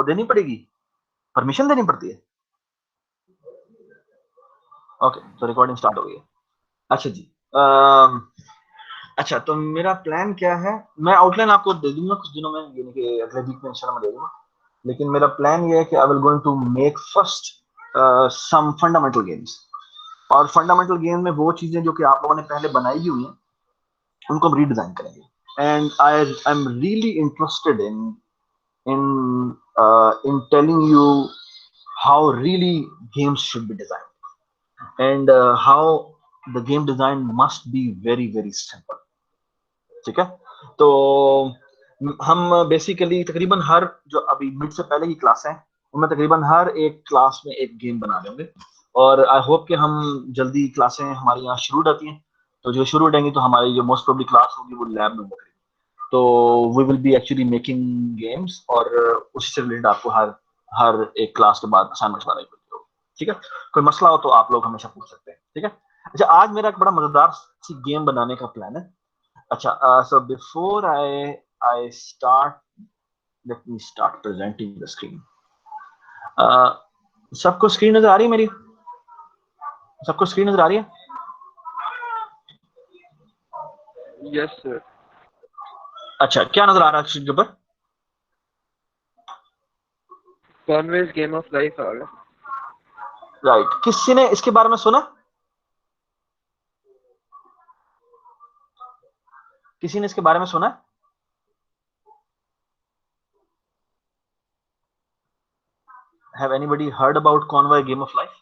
देनी पड़ेगी, परमिशन देनी पड़ती है। ओके, तो रिकॉर्डिंग स्टार्ट हो गई है। अच्छा जी, अच्छा तो मेरा प्लान क्या है, मैं आउटलाइन आपको दे दूंगा कुछ दिनों में, यानी कि अगले वीक में इंशाल्लाह मैं दे दूंगा। लेकिन मेरा प्लान ये है कि I will going to make first some fundamental games, और फंडामेंटल गेम में वो चीजें जो कि आप लोगों ने पहले बनाई भी हुई हैं उनको हम रीडिजाइन करेंगे। And I am really interested in telling you how really games should be designed, and how the game design must be very very simple। ठीक है, तो हम बेसिकली तकरीबन हर जो अभी मिड से पहले की क्लास है उनमें तकरीबन हर एक क्लास में एक गेम बना देंगे, और आई होप कि हम जल्दी क्लासें हमारे यहाँ शुरू हो जाती हैं, तो जो शुरू हो जाएंगी तो हमारी जो मोस्ट प्रोबेबली क्लास होगी वो लैब में होगी, तो we will be actually making games, और उसी से रिलेटेड आपको हर हर एक क्लास के बाद असाइनमेंट बनानी पड़ती होगी। ठीक है, कोई मसला हो तो आप लोग हमेशा पूछ सकते हैं। ठीक है, अच्छा आज मेरा एक बड़ा मजेदार सी गेम बनाने का प्लान है। अच्छा, so before I start, let me start presenting the screen। सबको स्क्रीन नजर आ रही है मेरी? सबको स्क्रीन नजर आ रही है? Yes sir. अच्छा, क्या नजर आ रहा है स्क्रीन के ऊपर? कॉन्वेज गेम ऑफ लाइफ आ गया। राइट, किसी ने इसके बारे में सुना? किसी ने इसके बारे में सुना? Have anybody heard about Convoy Game of Life?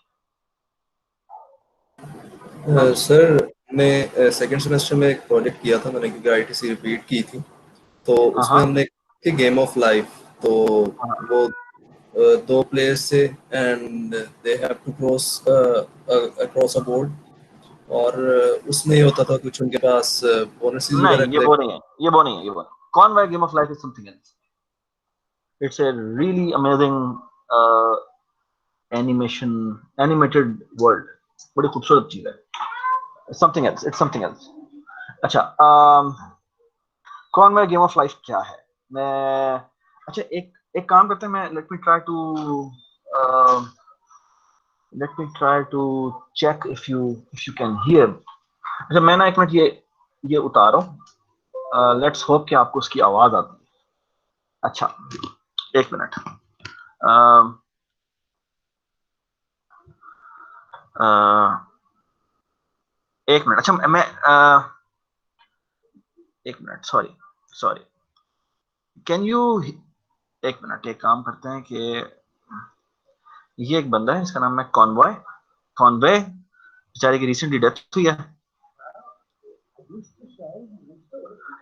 Sir मैं सेकंड सेमेस्टर में एक प्रोजेक्ट किया था मैंने, क्योंकि आईटीसी रिपीट की थी, तो उसमें हमने की गेम ऑफ लाइफ। तो वो दो प्लेयर्स से and they have to cross across a board, और उसमें ये होता था कुछ उनके पास बोनसेस वगैरह नहीं, ये वो नहीं है, ये वो नहीं है, ये वो नहीं। Convoy Game of Life is something else। It's a really amazing animated world, बड़ी खूबसूरत चीज है। Something else, it's something else। अच्छा, Convoy Game of Life क्या है? मैं अच्छा एक काम करते हैं, मैं let me try to check if you can hear। अच्छा, मैं ना एक मिनट ये उतारो, लेट्स होप कि आपको उसकी आवाज आती है। अच्छा, एक मिनट, एक मिनट। अच्छा मैं एक minute, sorry sorry, can you, एक मिनट, एक काम करते हैं कि ये एक बंदा है, इसका नाम है कॉन्वॉय, बेचारे की रिसेंटली डेथ हुई है।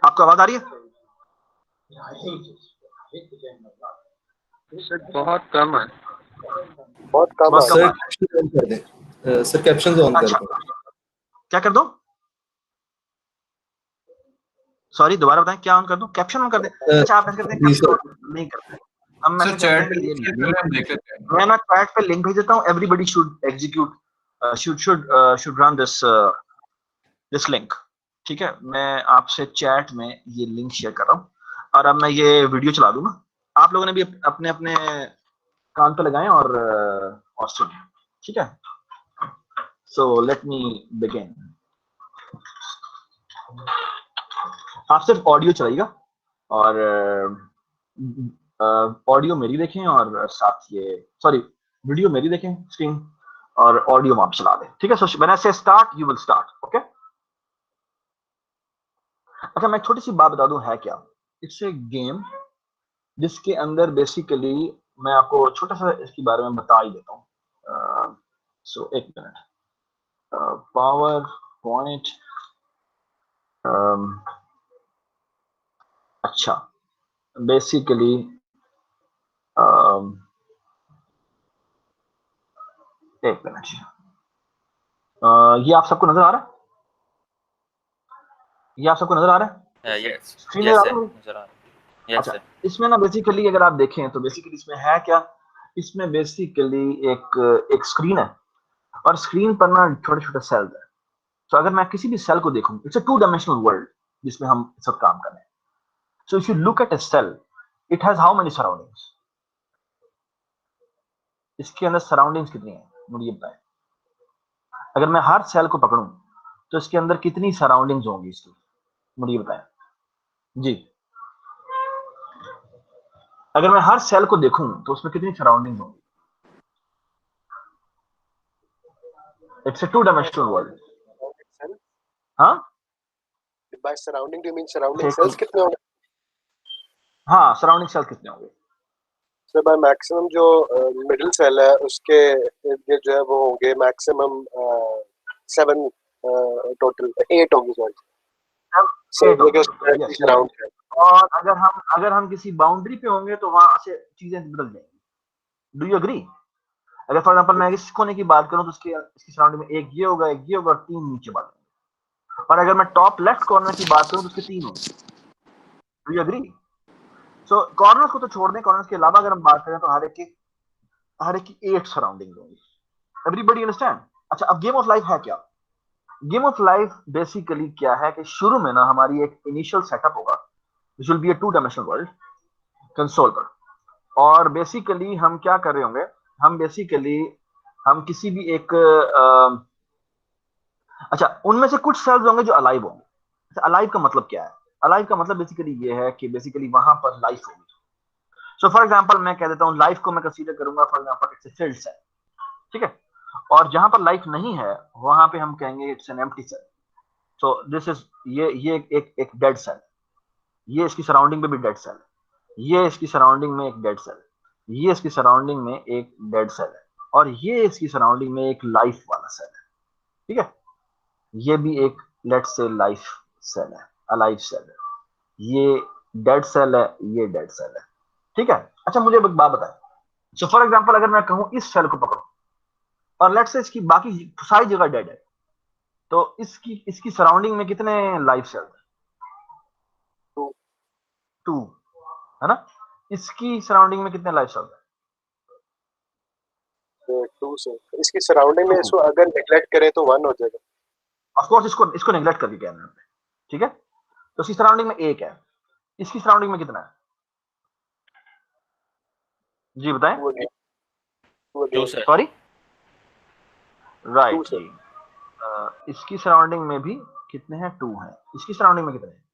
आपको आवाज आ रही है? सर बहुत कम है। बहुत कम बहुत कम है। सर कैप्शंस ऑन कर दो। क्या कर दो? सॉरी, दोबारा बताएं, क्या ऑन कर दूं? कैप्शन ऑन कर दें? अच्छा, आप ऐसे करते हैं, नहीं करते हम, मैं चैट पे लिंक देख लेते हैं। मैं ना चैट पे लिंक भेज देता हूं, everybody should execute, should run this link. ठीक है, मैं आपसे चैट में ये लिंक शेयर कर रहा हूं, और अब मैं ये वीडियो चला दूंगा, आप लोगों ने भी अपने अपने कान पे लगाएं और सुनें। ठीक है, सो लेट मी बिगिन। आप सिर्फ ऑडियो चलाइएगा, और ऑडियो मेरी देखें, और साथ ये सॉरी वीडियो मेरी देखें स्क्रीन, और ऑडियो आप चला दें। ठीक है, सो व्हेन आई से start you will start. Okay, अच्छा मैं छोटी सी बात बता दूं है क्या, इट्स ए गेम जिसके अंदर बेसिकली मैं आपको छोटा सा इसके बारे में बता ही देता हूँ। सो एक मिनट, पावर पॉइंट, अच्छा बेसिकली एक मिनट, ये आप सबको नजर आ रहा है? ये आप सबको नजर आ रहा है? यस स्क्रीन यस नजर आ सर, रही है? नजर आ रहा है। अच्छा, इसमें ना बेसिकली अगर आप देखें तो बेसिकली इसमें है क्या, इसमें बेसिकली एक स्क्रीन है, और स्क्रीन पर ना छोटे छोटे सेल्स है। तो अगर मैं किसी भी सेल को देखूं, it's a two dimensional world जिसमें हम सब काम कर रहे हैं। So if you look at a cell, it has how many surroundings? इसके अंदर सराउंडिंग्स कितनी है मुझे ये बताएं। अगर मैं हर सेल को पकड़ूं तो इसके अंदर कितनी सराउंडिंग्स होंगी इसकी, मुझे ये बताएं जी। अगर मैं हर सेल को देखूं तो उसमें कितनी सराउंडिंग्स होंगी। It's a two dimensional world. हाँ by surrounding you mean surrounding एक- सेल्स कितने होंगे? हाँ सराउंडिंग सेल कितने होंगे। सर बाय मैक्सिमम जो मिडिल सेल है उसके इर्द गिर्द जो है वो होंगे मैक्सिमम 7 टोटल 8 होंगी सॉरी। Eight ये होंगे, जो yes, सराउंड है। और अगर हम किसी बाउंड्री पे होंगे तो वहां से चीजें बदल जाएंगी। Do you agree? अगर फॉर एग्जांपल मैं इस कोने की बात करूं तो इसकी सराउंडिंग में एक ये होगा, एक ये होगा और 3 नीचे वाले होंगे। और अगर मैं टॉप लेफ्ट कॉर्नर की बात करूं तो उसके 3 होंगे। Do you agree? So corners को तो छोड़ दें, कॉर्नर्स के अलावा अगर हम बात करें तो हर एक की 8 सराउंडिंग होंगी। Everybody understand? अच्छा, अब गेम ऑफ लाइफ है क्या? गेम ऑफ लाइफ बेसिकली क्या है कि शुरू में ना हमारी एक इनिशियल सेटअप होगा, which will be a 2 dimensional world console पर। और बेसिकली हम क्या कर रहे होंगे, हम किसी भी एक अच्छा, उनमें से कुछ सेल्स होंगे जो अलाइव होंगे। अच्छा, अलाइव का मतलब क्या है? अलाइव का मतलब बेसिकली ये है कि बेसिकली वहां पर लाइफ होगी। सो फॉर एग्जांपल मैं कह देता हूं लाइफ को मैं कंसीडर करूंगा for example it's a field cell, ठीक है। और जहां पर लाइफ नहीं है वहां पे हम कहेंगे it's an empty cell. So this is ये एक डेड सेल। ये इसकी सराउंडिंग में भी डेड सेल है। ये इसकी सराउंडिंग में एक डेड सेल है। ये इसकी सराउंडिंग में एक डेड सेल है। और ये इसकी सराउंडिंग में एक लाइफ वाला सेल है, ठीक है। ये भी एक लेट्स से लाइफ सेल है, अलाइव सेल है। ये डेड सेल है, ये डेड सेल है, ठीक है। अच्छा मुझे एक बात बताएं, सो फॉर एग्जांपल अगर मैं कहूं इस सेल को पकड़ो और लेट्स से इसकी बाकी सारी जगह डेड है, तो इसकी सराउंडिंग में कितने लाइफ सेल है? 2, है ना। इसकी सराउंडिंग में कितने लाइफ सेल है? 2 से इसकी सराउंडिंग में 2। इसको अगर नेग्लेक्ट करें तो 1 हो जाएगा। ऑफ कोर्स इसको नेग्लेक्ट करके कहना है, ठीक है। तो इसकी सराउंडिंग में 1 है, इसकी सराउंडिंग में कितना है जी बताएं। वो 2 सर। सॉरी, 2 राइट से जी। इसकी सराउंडिंग में भी कितने हैं? 2 हैं। इसकी सराउंडिंग में कितने हैं?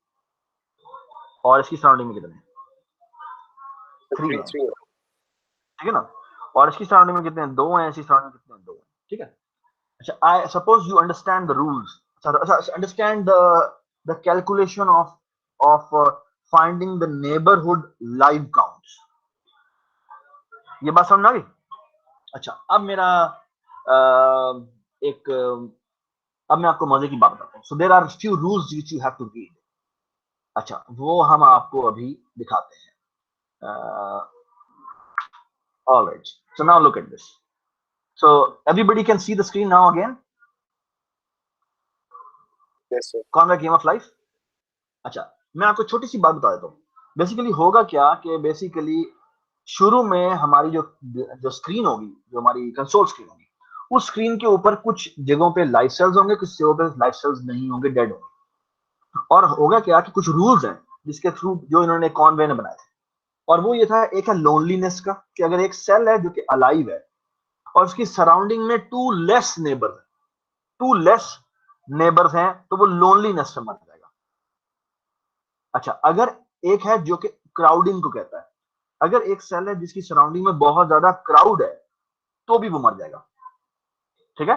और इसकी सराउंडिंग में कितने हैं? 3 हैं, 3 ठीक है ना। और इसकी सराउंडिंग में कितने हैं? 2 हैं। इसकी सराउंडिंग में कितने हैं? 2 हैं, ठीक है। अच्छा, I suppose you understand the rules. अच्छा, understand the calculation of finding the neighbourhood live counts. ये बात समझ आ गई? अच्छा, अब मेरा एक अब मैं आपको मजे की बात बताता हूँ। So there are few rules which you have to read. अच्छा, वो हम आपको अभी दिखाते हैं। Alright, so now look at this. So everybody can see the screen now again. Yes sir. कौन सा गेम ऑफ लाइफ? अच्छा, मैं आपको छोटी सी बात बता देता हूँ। बेसिकली होगा क्या कि बेसिकली शुरू में हमारी जो स्क्रीन होगी, जो हमारी कंसोल स्क्रीन होगी, उस स्क्रीन के ऊपर कुछ जगहों पे लाइफ सेल्स होंगे, कुछ जगहों पे लाइफ सेल्स नहीं होंगे, डेड होंगे। और होगा क्या कि कुछ रूल्स हैं जिसके थ्रू जो इन्होंने कॉनवे ने बनाए थे। और वो ये था, एक है लोनलीनेस का, कि अगर एक सेल है जो कि अलाइव है और उसकी सराउंडिंग में 2 लेस नेबर्स हैं तो वो लोनलीनेस से मर जाएगा। अच्छा, अगर एक है जो कि क्राउडिंग को कहता है, अगर एक सेल है जिसकी सराउंडिंग में बहुत ज्यादा क्राउड है तो भी वो मर जाएगा, ठीक है।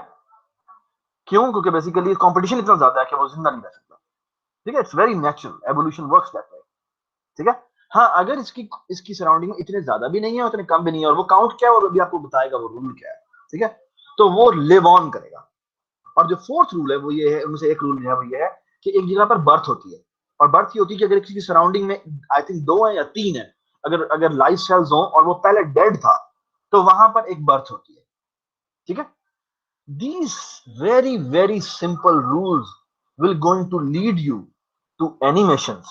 क्यों? क्योंकि बेसिकली कंपटीशन इतना ज्यादा है कि वो जिंदा नहीं रह सकता, ठीक है। It's very natural, evolution works that way, ठीक है। हाँ, अगर इसकी सराउंडिंग में इतने ज्यादा भी नहीं है, उतने कम भी नहीं है, और वो काउंट क्या है वो अभी आपको बताएगा, वो रूल क्या है, ठीक है। तो वो लिव ऑन करेगा। और जो फोर्थ रूल है वो ये है, उनसे एक रूल है वो ये है कि एक जगह पर बर्थ होती है। और बर्थ ये होती है कि अगर किसी की सराउंडिंग में आई थिंक 2 है या 3 है, अगर लाइफ सेल्स हो और वो पहले डेड था तो वहां पर एक बर्थ होती है, ठीक है। These very very simple rules will going to lead you to animations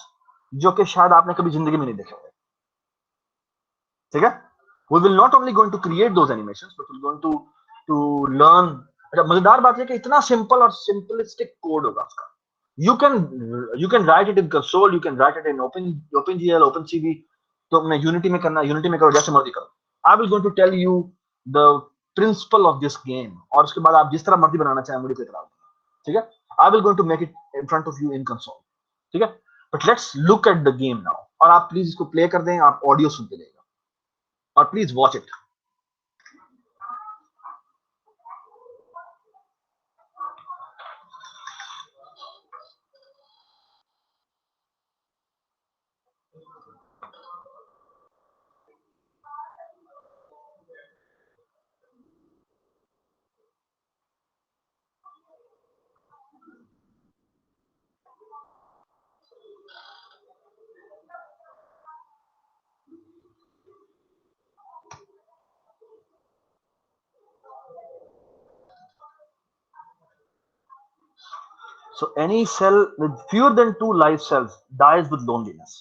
जो कि शायद आपने कभी जिंदगी में नहीं देखे होंगे, ठीक है। We will not only going to create those animations but we're going to learn। अच्छा, मजेदार बात है कि इतना सिंपल और सिंपलिस्टिक कोड होगा उसका। you can write it in console, you can write it in OpenGL, OpenCV। तो अपने यूनिटी में करना, यूनिटी में करो, जैसे मर्जी करो। I will going to tell you the principle of this game, और उसके बाद आप जिस तरह मर्जी बनाना चाहें, मुझे कोई इतराज नहीं, ठीक है। I will going to make it in front of you in console, ठीक है। But let's look at the game now, और आप प्लीज इसको प्ले कर दें, आप ऑडियो सुनते रहेगा, और please watch it. So any cell with fewer than two live cells dies with loneliness.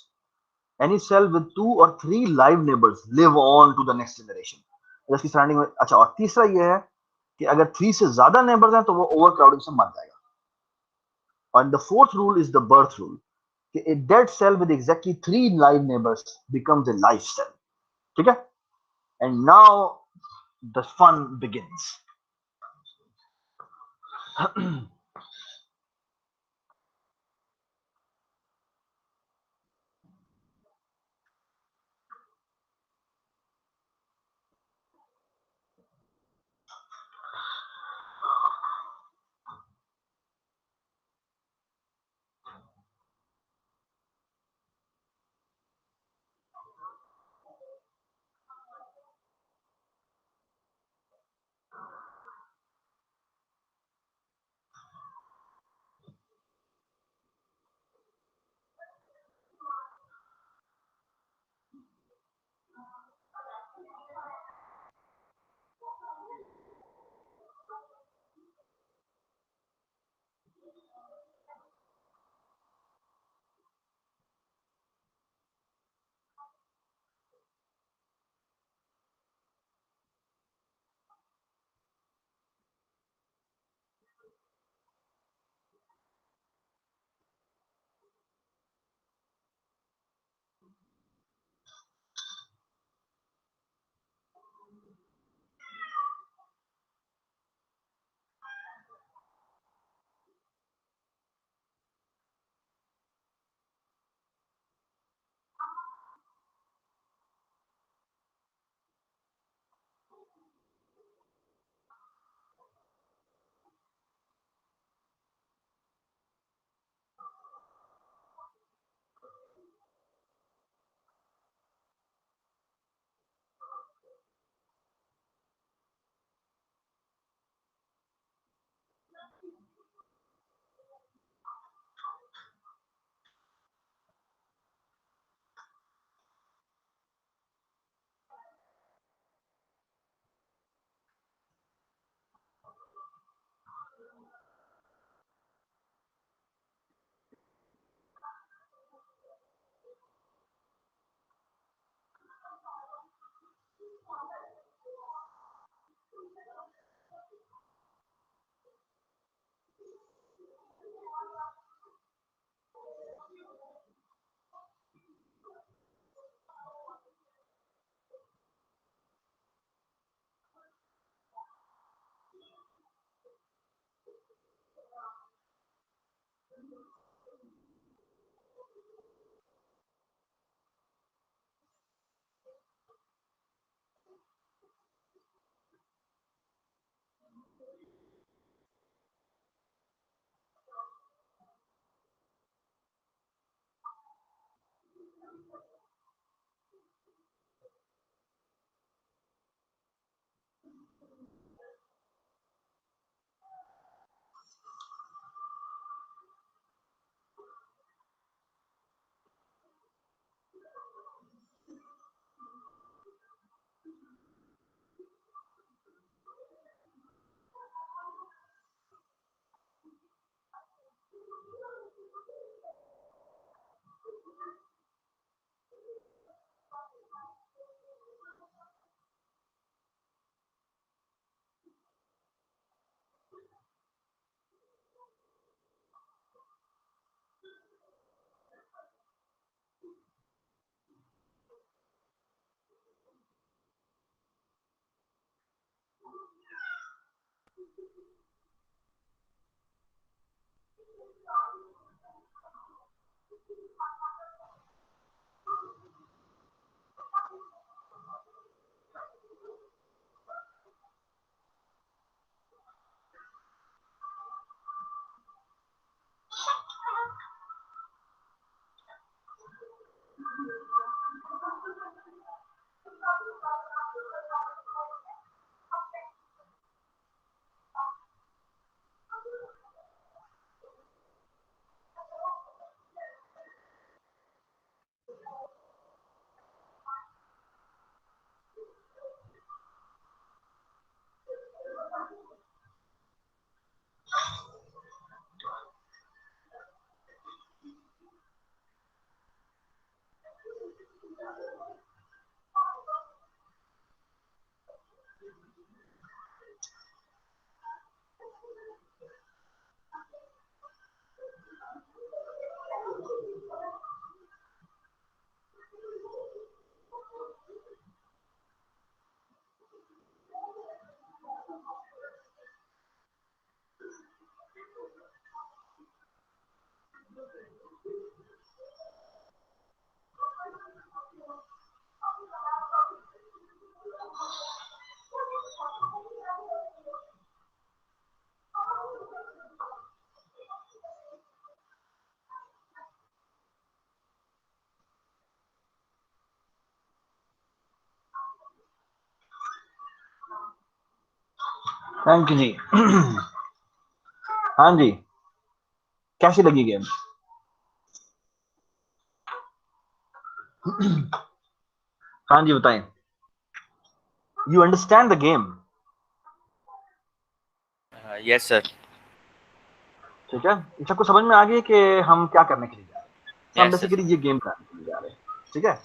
Any cell with two or three live neighbors live on to the next generation. इसकी surrounding में, अच्छा, और तीसरा ये है कि अगर 3 से ज्यादा नेबर्स हैं तो वो ओवर क्राउडिंग से मर जाएगा। और the fourth rule is the birth rule, कि a dead cell with exactly 3 live neighbors becomes a live cell, ठीक है। And now the fun begins. Thank you जी। हाँ जी, कैसी लगी गेम? हाँ जी बताएं। You understand the game? Yes sir. ठीक है, इस सबको समझ में आ गई कि हम क्या करने के लिए जा रहे हैं। तो हम यस सर। बेसिकली ये गेम करने के लिए जा रहे हैं। ठीक है,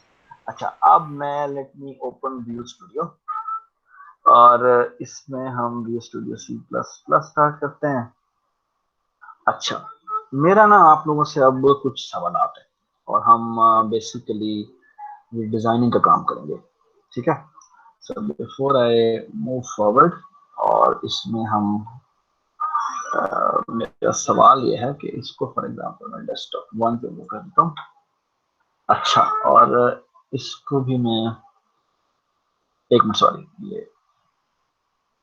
अच्छा अब मैं let me open view studio और इसमें हम व्यू स्टूडियो C++ स्टार्ट करते हैं। अच्छा, मेरा ना आप लोगों से अब कुछ सवाल है और हम बेसिकली ये डिजाइनिंग का काम करेंगे। ठीक है, so before I move forward, और इसमें हम मेरा सवाल ये है कि इसको फॉर एग्जांपल मैं डेस्कटॉप 1 पे मूव कर देता हूँ। अच्छा, और इसको भी मैं एक मिनट, सॉरी, ये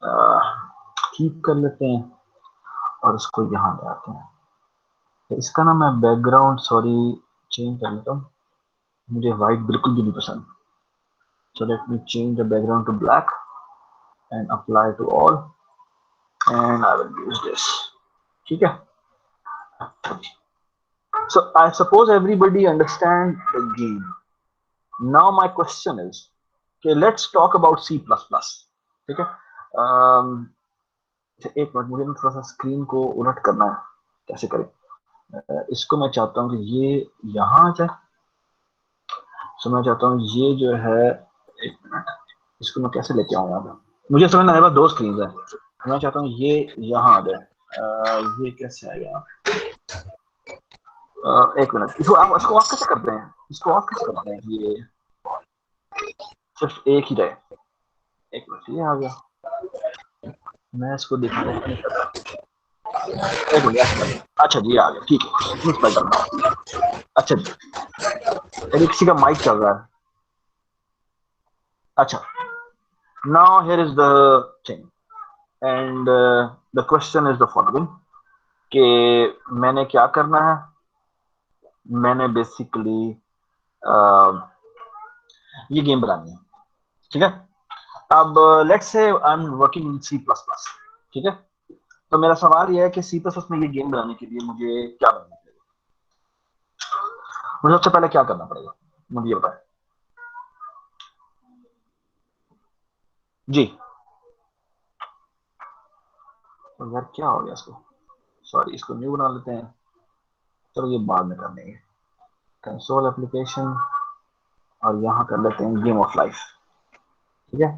कीप कर लेते हैं और इसको यहाँ ले आते हैं। तो इसका ना मैं बैकग्राउंड सॉरी चेंज कर लेता हूँ, मुझे वाइट बिल्कुल भी नहीं पसंद। So let me change the background to black and apply to all, and I will use this. ठीक है, so I suppose everybody understand the game. Now my question is, okay, let's talk about C++. ठीक है, एक minute, मुझे ना थोड़ा सा screen को उलट करना है, कैसे करें? इसको मैं चाहता हूँ कि ये यहाँ आ जाए। सो मैं चाहता हूँ ये जो है, एक मिनट, इसको मैं कैसे लेके आऊँ यहाँ पे? मुझे समझ में आएगा, दो स्क्रीन है, मैं चाहता हूँ ये यहाँ आ जाए। ये कैसे आएगा? एक मिनट, इसको ऑफ कैसे करते हैं? इसको ऑफ कैसे करते हैं? ये सिर्फ एक ही रहे। एक मिनट, ये आ गया, मैं इसको दिखाने की नहीं कर रहा। एक मिनट, अच्छा जी आ गया, ठीक है, इस पर करना है। अच्छा जी, अरे किसी का माइक चल रहा है। अच्छा, now here is the thing, and the question is the following, कि मैंने क्या करना है? मैंने बेसिकली ये गेम बनानी है। ठीक है, अब let's say I am working in C++। ठीक है, तो मेरा सवाल ये है कि C++ में ये गेम बनाने के लिए मुझे क्या करना पड़ेगा? मुझे सबसे पहले क्या करना पड़ेगा, मुझे ये बताएं जी। तो यार क्या हो गया इसको? सॉरी, इसको न्यू बना लेते हैं, चलो ये बाद में कर लेंगे। कंसोल एप्लीकेशन, और यहाँ कर लेते हैं गेम ऑफ लाइफ। ठीक है,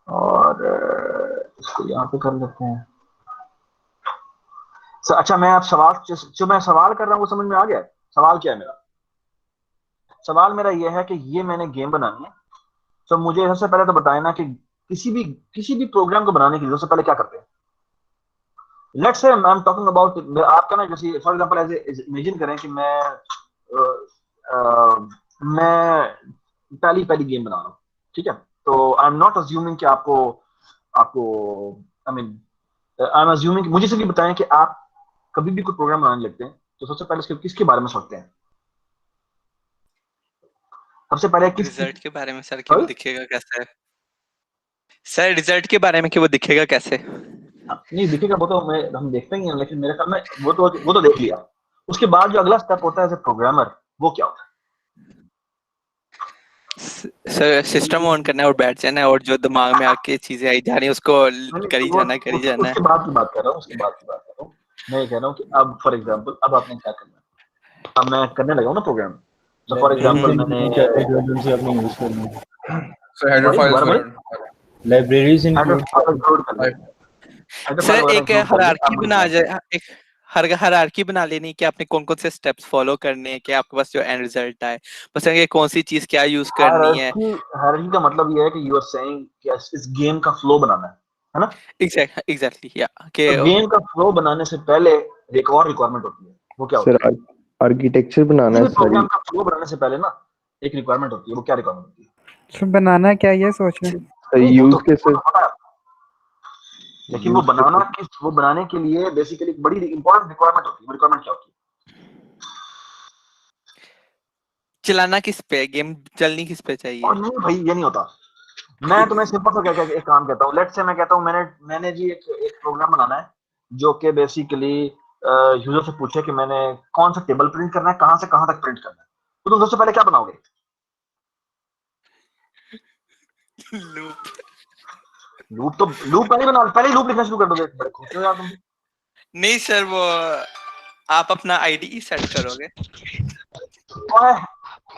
और इसको यहाँ पे कर लेते हैं। अच्छा, मैं आप सवाल जो मैं सवाल कर रहा हूँ वो समझ में आ गया? सवाल क्या है मेरा? सवाल मेरा ये है कि ये मैंने गेम बनानी है, तो मुझे सबसे पहले तो बताए ना कि किसी भी प्रोग्राम को बनाने के लिए सबसे पहले क्या करते हैं? Let's say I am talking about, आपका ना जैसे फॉर एग्जांपल ऐसे इमेजिन करें कि मैं मैं पहली गेम बना रहा हूँ, ठीक है? तो आई एम नॉट अज्यूमिंग कि आपको आपको I mean I am assuming, मुझे सिर्फ बताएं कि आप कभी भी कोई प्रोग्राम बनाने लगते हैं तो सबसे पहले किसके बारे में सोचते हैं? सबसे पहले रिजल्ट के बारे में सर, कि वो Sorry? दिखेगा कैसे? सर रिजल्ट के बारे में कि वो दिखेगा कैसे? नहीं दिखेगा वो तो हम देखते ही हैं, लेकिन मेरे ख्याल में वो तो देख लिया। उसके बाद जो अगला स्टेप होता है एज ए प्रोग्रामर, वो क्या होता है? सर सिस्टम ऑन करना है और बैठ जाना है, और जो दिमाग में आके चीजें आई जा रही है उसको करी जाना है। उसके बाद की बात कर रहा हूँ, उसके बाद की बात कर रहा हूँ। मैं ये कह रहा हूँ कि अब फॉर एग्जांपल अब आपने क्या करना है? अब मैं करने लगा हूँ ना प्रोग्राम, तो फॉर एग्जांपल मैंने आपने यूज करनी है। So header सॉरी files दोबारा were बोले। Libraries header include file include कर लें, हेडर फाइल सर वगैरह एक इंक्लूड कर लें। हायरार्की अब मुझे बना बात जाए, एक हायरार्की बना लेनी कि आपने कौन कौन से स्टेप्स फॉलो करने हैं कि आपके पास जो एंड रिजल्ट आए, बस ये कौन सी चीज क्या यूज करनी है। हायरार्की का मतलब ये है कि यू आर सेइंग कि इस गेम का फ्लो बनाना है ना? एग्जैक्टली या कि तो गेम का फ्लो बनाने से पहले एक और रिक्वायरमेंट होती है, वो क्या होती सर है? आर्किटेक्चर बनाना किसी है भी सारी। प्रोग्राम का फ्लो बनाने से पहले ना एक रिक्वायरमेंट होती है, वो क्या रिक्वायरमेंट होती है? सर बनाना क्या ये सोच रहे हैं? नहीं वो यूज तो केसेस, पता है, लेकिन वो यूज केसेस वो बनाने के लिए बेसिकली एक बड़ी इंपॉर्टेंट रिक्वायरमेंट होती है। वो रिक्वायरमेंट क्या होती है? चलाना किस पे, गेम चलनी किस पे चाहिए। और नहीं भाई ये नहीं होता। मैं तुम्हें सिंपल सा क्या एक काम कहता हूँ। लेट्स से मैं कहता हूँ मैंने जी एक प्रोग्राम बनाना है जो कि बेसिकली यूजर से पूछे कि मैंने कौन सा टेबल प्रिंट करना है, कहां से कहां तक प्रिंट करना है। तो तुम सबसे पहले क्या बनाओगे? लूप। लूप पहले बना, पहले ही लूप लिखना शुरू कर दोगे। बड़े खुश हो यार तुम। नहीं सर, वो आप अपना आईडी सेट करोगे। ओए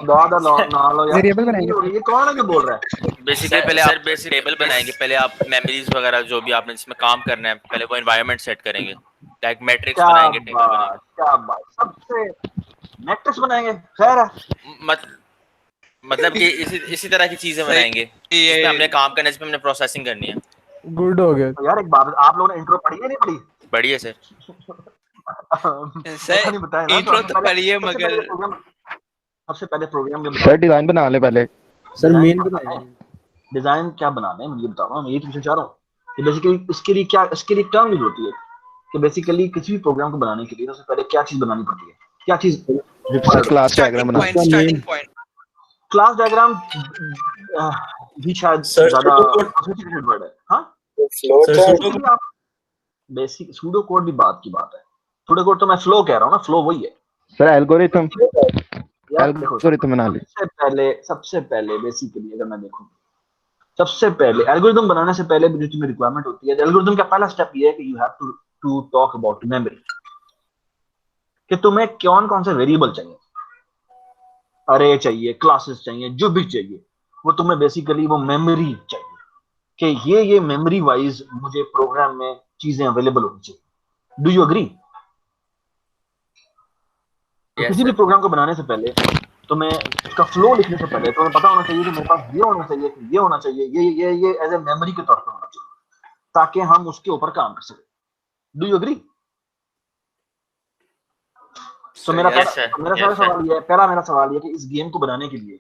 दादा ना लो यार, वेरिएबल चीज़ बनाएंगे हो रही है। ये कौन है जो बोल रहा है? बेसिकली पहले आप बेसिक टेबल बनाएंगे, पहले आप मेमोरीज वगैरह जो भी आपने जिसमें काम करना है पहले वो एनवायरनमेंट सेट करेंगे, लाइक मैट्रिक्स क्या बनाएंगे, टेबल बात, बनाएंगे। क्या बात, सबसे मैट्रिक्स बनाएंगे। खैर है मत मतलब कि इसी तरह की चीजें बनाएंगे जिसमें हमने काम करना है, जिसमें हमने प्रोसेसिंग करनी है। गुड हो गया। तो यार एक बात, आप लोगों ने इंट्रो पढ़ी है नहीं पढ़ी? बढ़िया सर। ऐसा नहीं बताया ना। इंट्रो तो पढ़िए मगर सबसे पहले प्रोग्राम में सर डिजाइन बना ले पहले। सर मेन बनाएंगे। डिजाइन क्या बनाना है मुझे बताओ ना, मैं ये पूछना चाह रहा हूँ कि बेसिकली इसके लिए टर्म यूज होती है कि बेसिकली किसी भी प्रोग्राम को बनाने के लिए सबसे पहले क्या चीज बनानी पड़ती है, क्या चीज सर रिक्वायर्ड? क्लास डायग्राम बना। Starting point. क्लास डायग्राम भी शायद सर ज्यादा pseudo associated word है। हाँ flow sir chart pseudo basically आप बेसिक सूडो कोड भी बात की बात है। सूडो कोड तो मैं फ्लो कह रहा हूँ ना, फ्लो वही है सर एल्गोरिथम, यार। देखो एल्गोरिथम बना ले। सबसे पहले बेसिकली अगर मैं देखूं, सबसे पहले एल्गोरिथम बनाने से पहले जो तुम्हें रिक्वायरमेंट होती है, एल्गोरिथम का पहला स्टेप ये है कि you have to talk about memory, कि तुम्हें कौन कौन से वेरिएबल चाहिए, अरे चाहिए, क्लासेस चाहिए, जो भी चाहिए, वो तुम्हें बेसिकली वो मेमोरी चाहिए कि ये मेमोरी वाइज मुझे प्रोग्राम में चीजें अवेलेबल होनी चाहिए। Do you agree? तो यस किसी भी सर। प्रोग्राम को बनाने से पहले तुम्हें उसका फ्लो लिखने से पहले तुम्हें पता होना चाहिए कि मेरे पास ये होना चाहिए, ये होना चाहिए, ये एज ए मेमोरी के तौर पर होना चाहिए ताकि हम उसके ऊपर काम कर सकें। Do you agree? तो यस सर, मेरा सारा यस सर। सवाल ये है, पहला मेरा सवाल ये है कि इस गेम को बनाने के लिए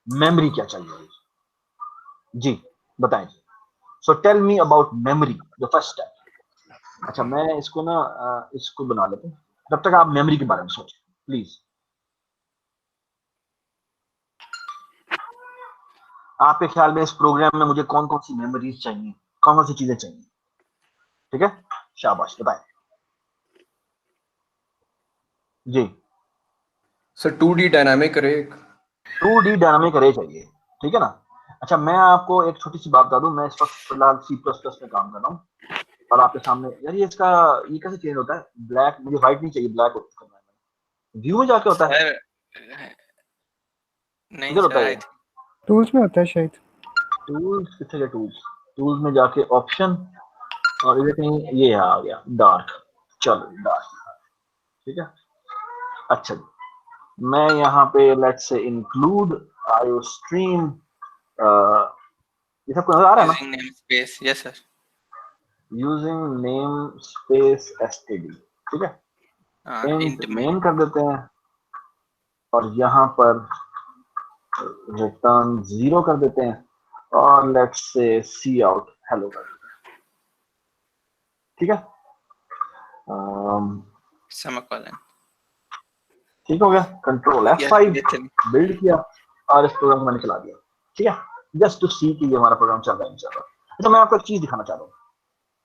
मेमोरी क्या चाहिए जी, बताएं। So tell me about memory, the first step. अच्छा मैं इसको ना इसको बना लेते हैं, तब तक आप मेमोरी के बारे में सोचें प्लीज। आपके ख्याल में इस प्रोग्राम में मुझे कौन कौन सी मेमोरीज चाहिए, कौन कौन सी चीजें चाहिए? ठीक है, शाबाश बताएं जी। सर 2D डायनामिक अरे 2D डायनामिक अरे चाहिए, ठीक है ना? अच्छा मैं आपको एक छोटी सी बात बता दूं, मैं इस वक्त फिलहाल C++ में काम कर रहा हूँ और आपके सामने यार ये कैसे चेंज होता है? ब्लैक, मुझे व्हाइट नहीं चाहिए, ब्लैक करना है। व्यू में जाके होता है, सर नहीं इधर सर, होता है आई ये। टूल्स में होता है शायद। टूल्स कितने के टूल्स में जाके ऑप्शन, और इधर कहीं ये आ गया डार्क। चलो डार्क, ठीक है। अच्छा मैं यहाँ पे let's say include IO stream, ये सब कुछ नजर आ रहा है ना? Using name space. Yes sir. Using name space STD, ठीक है। हाँ इंट इंट में। मेन कर देते हैं, और यहाँ पर रिटर्न 0 कर देते हैं और let's say C out hello कर देते हैं। ठीक है, सेमीकोलन। ठीक हो गया। कंट्रोल F5 बिल्ड किया और इस प्रोग्राम को मैंने चला दिया। ठीक है, जस्ट टू सी कि ये हमारा प्रोग्राम चल रहा है नहीं चल रहा। तो मैं आपको एक चीज दिखाना चाह रहा हूँ।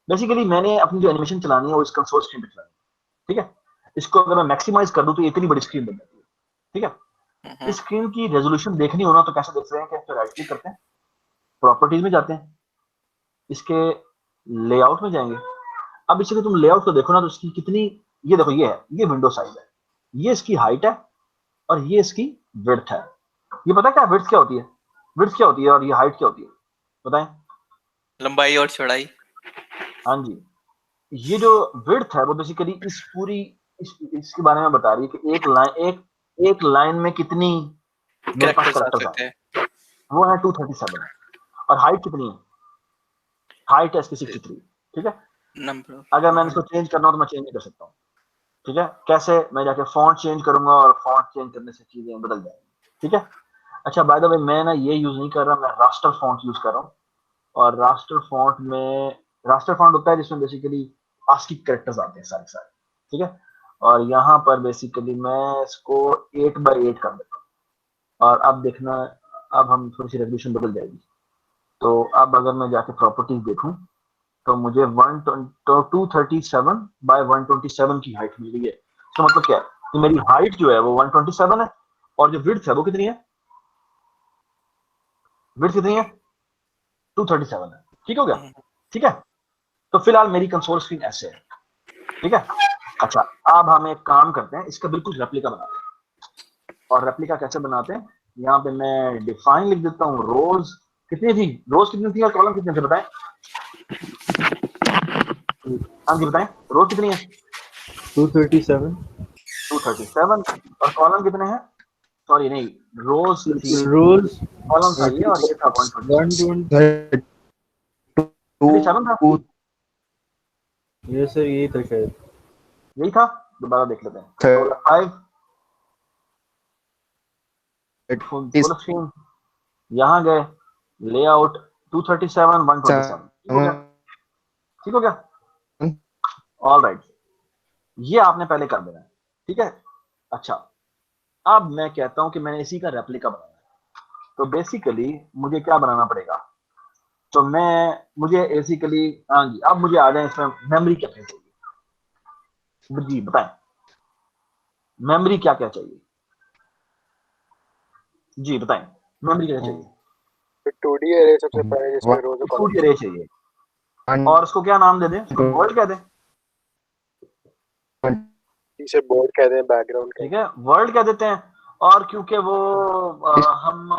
बेसिकली मैंने अपनी जो एनिमेशन चलानी है वो इस कंसोल स्क्रीन पे चलानी है। ठीक है, इसको अगर मैं मैक्सिमाइज कर दूं तो ये इतनी बड़ी स्क्रीन बन जाती है। ठीक है, इस स्क्रीन की रेजोल्यूशन देखनी हो ना तो कैसे देख रहे हैं कि राइट क्लिक करते हैं, प्रॉपर्टीज में जाते हैं, इसके लेआउट में जाएंगे। अब इसके तुम लेआउट को देखो ना तो इसकी कितनी, ये देखो ये है, ये विंडो साइज है, ये इसकी हाइट है और ये इसकी विड्थ है। ये पता क्या विड्थ क्या होती है? विड्थ क्या होती है और ये हाइट क्या होती है बताएं? लंबाई और चौड़ाई। हाँ जी, ये जो विड्थ है वो बेसिकली इस पूरी इसके बारे में बता रही है कि एक लाइन में कितनी मेरे पास कैरेक्टर्स हैं, वो है 237। और हाइट कितनी है? हाइट है इसकी 63। ठीक है, नंबर अगर मैं इसको चेंज करना हो तो मैं चेंज नहीं कर सकता हूँ। ठीक है, कैसे? मैं जाके फॉन्ट चेंज करूंगा और फॉन्ट चेंज करने से चीजें बदल जाएंगी। ठीक है, अच्छा बाय द वे मैं ना ये यूज नहीं कर रहा, मैं रास्टर फॉन्ट यूज कर रहा हूँ। और रास्टर फॉन्ट होता है जिसमें बेसिकली आस्की कैरेक्टर्स आते हैं सारे। ठीक है, और यहाँ पर बेसिकली मैं इसको 8x8 कर देता हूँ और अब देखना, अब हम थोड़ी सी रेजोल्यूशन बदल जाएगी। तो अब अगर मैं जाके प्रॉपर्टीज देखूं तो मुझे 237x127 की हाइट मिल गई है। तो मतलब क्या है कि मेरी हाइट जो है वो 127 है और जो विड्थ है वो कितनी है? विड्थ कितनी है? 237 है। ठीक हो गया? ठीक है, तो फिलहाल मेरी कंसोल स्क्रीन ऐसे है। ठीक है, अच्छा अब हम एक काम करते हैं, इसका बिल्कुल रेप्लिका बनाते हैं। और रेप्लिका कैसे बनाते हैं? यहाँ पे मैं डिफाइन लिख देता हूँ। रोज कितनी थी और कॉलम कितने थे बताएं? हाँ जी बताएं, रोज कितनी है? 237 और कॉलम कितने हैं? सॉरी नहीं, रोज थी, रोज कॉलम था ये और ये था 127 था। ये सर यही था शायद, यही था, दोबारा देख लेते हैं। 5 यहाँ गए, लेआउट 237 127। ठीक हो गया? ऑल राइट, ये आपने पहले कर देना है। ठीक है, अच्छा अब मैं कहता हूं कि मैंने इसी का रेप्लिका बनाना है। तो बेसिकली मुझे क्या बनाना पड़ेगा? तो मुझे बेसिकली, हाँ जी, अब मुझे आ जाए इसमें मेमोरी क्या चाहिए जी बताएं, मेमोरी क्या क्या चाहिए जी बताएं, मेमोरी क्या चाहिए? 2D एरे सबसे पहले जिसमें रोज और 2D एरे चाहिए और उसको क्या नाम दे दें? उसको वर्ल्ड कह दें। इसे बोर्ड कह दें, बैकग्राउंड ठीक है, वर्ल्ड कह देते हैं। और क्योंकि वो हम,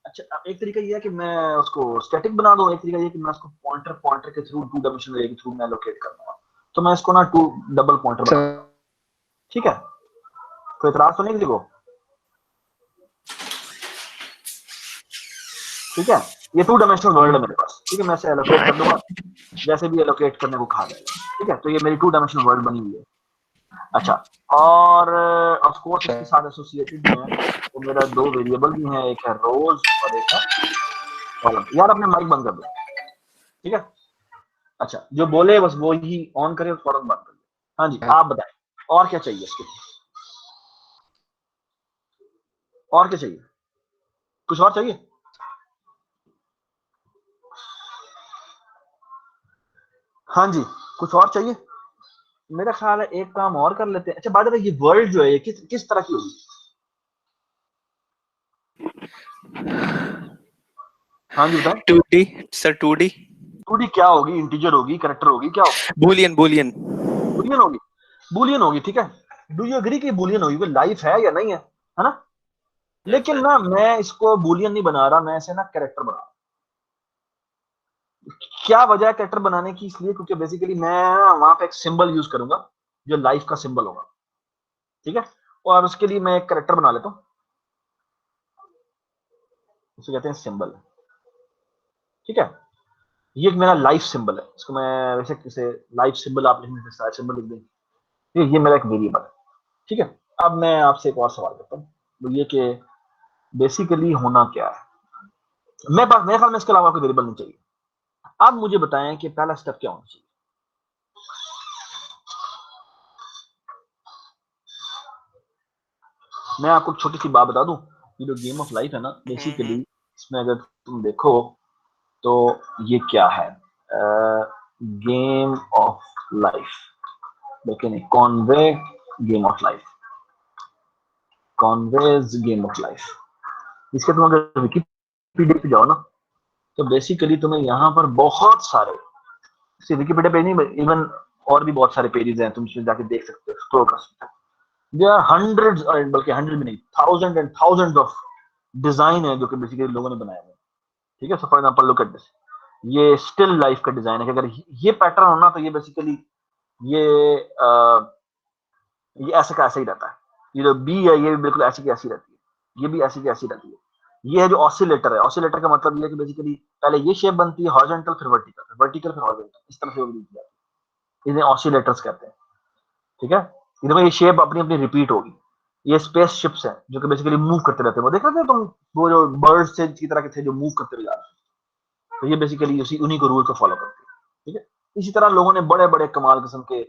अच्छा एक तरीका ये है कि मैं उसको स्टैटिक बना दूं, एक तरीका ये कि मैं उसको पॉइंटर के थ्रू 2 डायमेंशनल एरे के थ्रू मैं लोकेट करूंगा। तो मैं इसको ना 2 डबल पॉइंटर बनाऊंगा। ठीक है, कोई इतराज तो नहीं किसी को? ठीक है, ये 2 डायमेंशनल वर्ल्ड है मेरे पास। ठीक है, मैं इसे एलोकेट कर दूंगा जैसे भी एलोकेट करने को कहा जाएगा। ठीक है, तो ये मेरी 2 डायमेंशनल वर्ल्ड बनी हुई है। अच्छा, और ऑफ कोर्स इसके साथ एसोसिएटेड जो है वो मेरा 2 वेरिएबल भी हैं, एक है रोज और एक है कॉलम। यार अपने माइक बंद कर दो। ठीक है, अच्छा जो बोले बस वो ही ऑन करे और फौरन बंद कर दो। हाँ जी, आप बताएं और क्या चाहिए इसके? और क्या चाहिए? कुछ और चाहिए? हाँ जी, कुछ और चाहिए? मेरा ख्याल है एक काम और कर लेते हैं। अच्छा बात है, ये वर्ल्ड जो है ये किस तरह की होगी? हाँ जी बताएं। 2D सर, 2D 2D क्या होगी? इंटीजर होगी, कैरेक्टर होगी, क्या होगी? बूलियन होगी, बुलियन होगी। ठीक है, डू यू एग्री कि बुलियन होगी? वो लाइफ है या नहीं है ना? लेकिन ना मैं इसको बुलियन नहीं बना रहा, मैं इसे ना कैरेक्टर बना रहा। क्या वजह है कैरेक्टर बनाने की? इसलिए क्योंकि बेसिकली मैं वहां पे एक सिंबल यूज करूंगा जो लाइफ का सिंबल होगा। ठीक है, और उसके लिए मैं एक कैरेक्टर बना लेता हूं, उसे कहते हैं सिंबल। ठीक है, ये एक मेरा लाइफ सिंबल है। इसको मैं वैसे किसे लाइफ सिंबल आप लिखने से सिंबल लिख दें। ये मेरा एक वेरिएबल है। ठीक है, अब मैं आपसे एक और सवाल करता हूँ। वो ये कि बेसिकली होना क्या है, मेरे ख्याल में इसके अलावा कोई वेरिएबल नहीं चाहिए। अब मुझे बताएं कि पहला स्टेप क्या होना चाहिए। मैं आपको एक छोटी सी बात बता दूं, ये जो गेम ऑफ लाइफ है ना, बेसिकली इसमें अगर तुम देखो तो ये क्या है, गेम ऑफ लाइफ, लेकिन Conway game of life, Conway's game of life. इसके तुम अगर विकिपीडिया पे जाओ ना, तो बेसिकली तुम्हें यहाँ पर बहुत सारे, सिर्फ विकिपीडिया पे नहीं, इवन और भी बहुत सारे पेजेस हैं, तुम इसमें जाके देख सकते हो, एक्सप्लोर कर सकते हो। देयर आर हंड्रेड्स, बल्कि हंड्रेड भी नहीं, thousand and thousand of design है जो कि बेसिकली लोगों ने बनाए हुए हैं। ठीक है, so for example look at this, ये स्टिल लाइफ का डिजाइन है कि अगर ये पैटर्न होना तो ये बेसिकली ये ये ऐसे का ऐसे ही रहता है। ये जो बी है ये भी बिल्कुल ऐसी की ऐसी रहती है, ये भी ऐसी की ऐसी रहती है। ये है जो ऑसिलेटर है, ऑसिलेटर का मतलब ये है कि बेसिकली पहले ये शेप बनती है हॉरिजॉन्टल, फिर वर्टिकल, वर्टिकल फिर हॉरिजॉन्टल, इस तरह से वो बनती है। इन्हें ऑसिलेटर्स कहते हैं। ठीक है, ये देखो ये शेप अपनी अपनी रिपीट होगी। ये स्पेस शिप्स हैं जो कि बेसिकली मूव करते रहते हैं, वो देख रहे थे तुम, वो जो बर्ड्स थे की तरह के थे जो मूव करते हुए जा रहे हैं, तो ये बेसिकली उसी उन्हीं को रूल को फॉलो करते हैं। ठीक है, इसी तरह लोगों ने बड़े बड़े कमाल किस्म के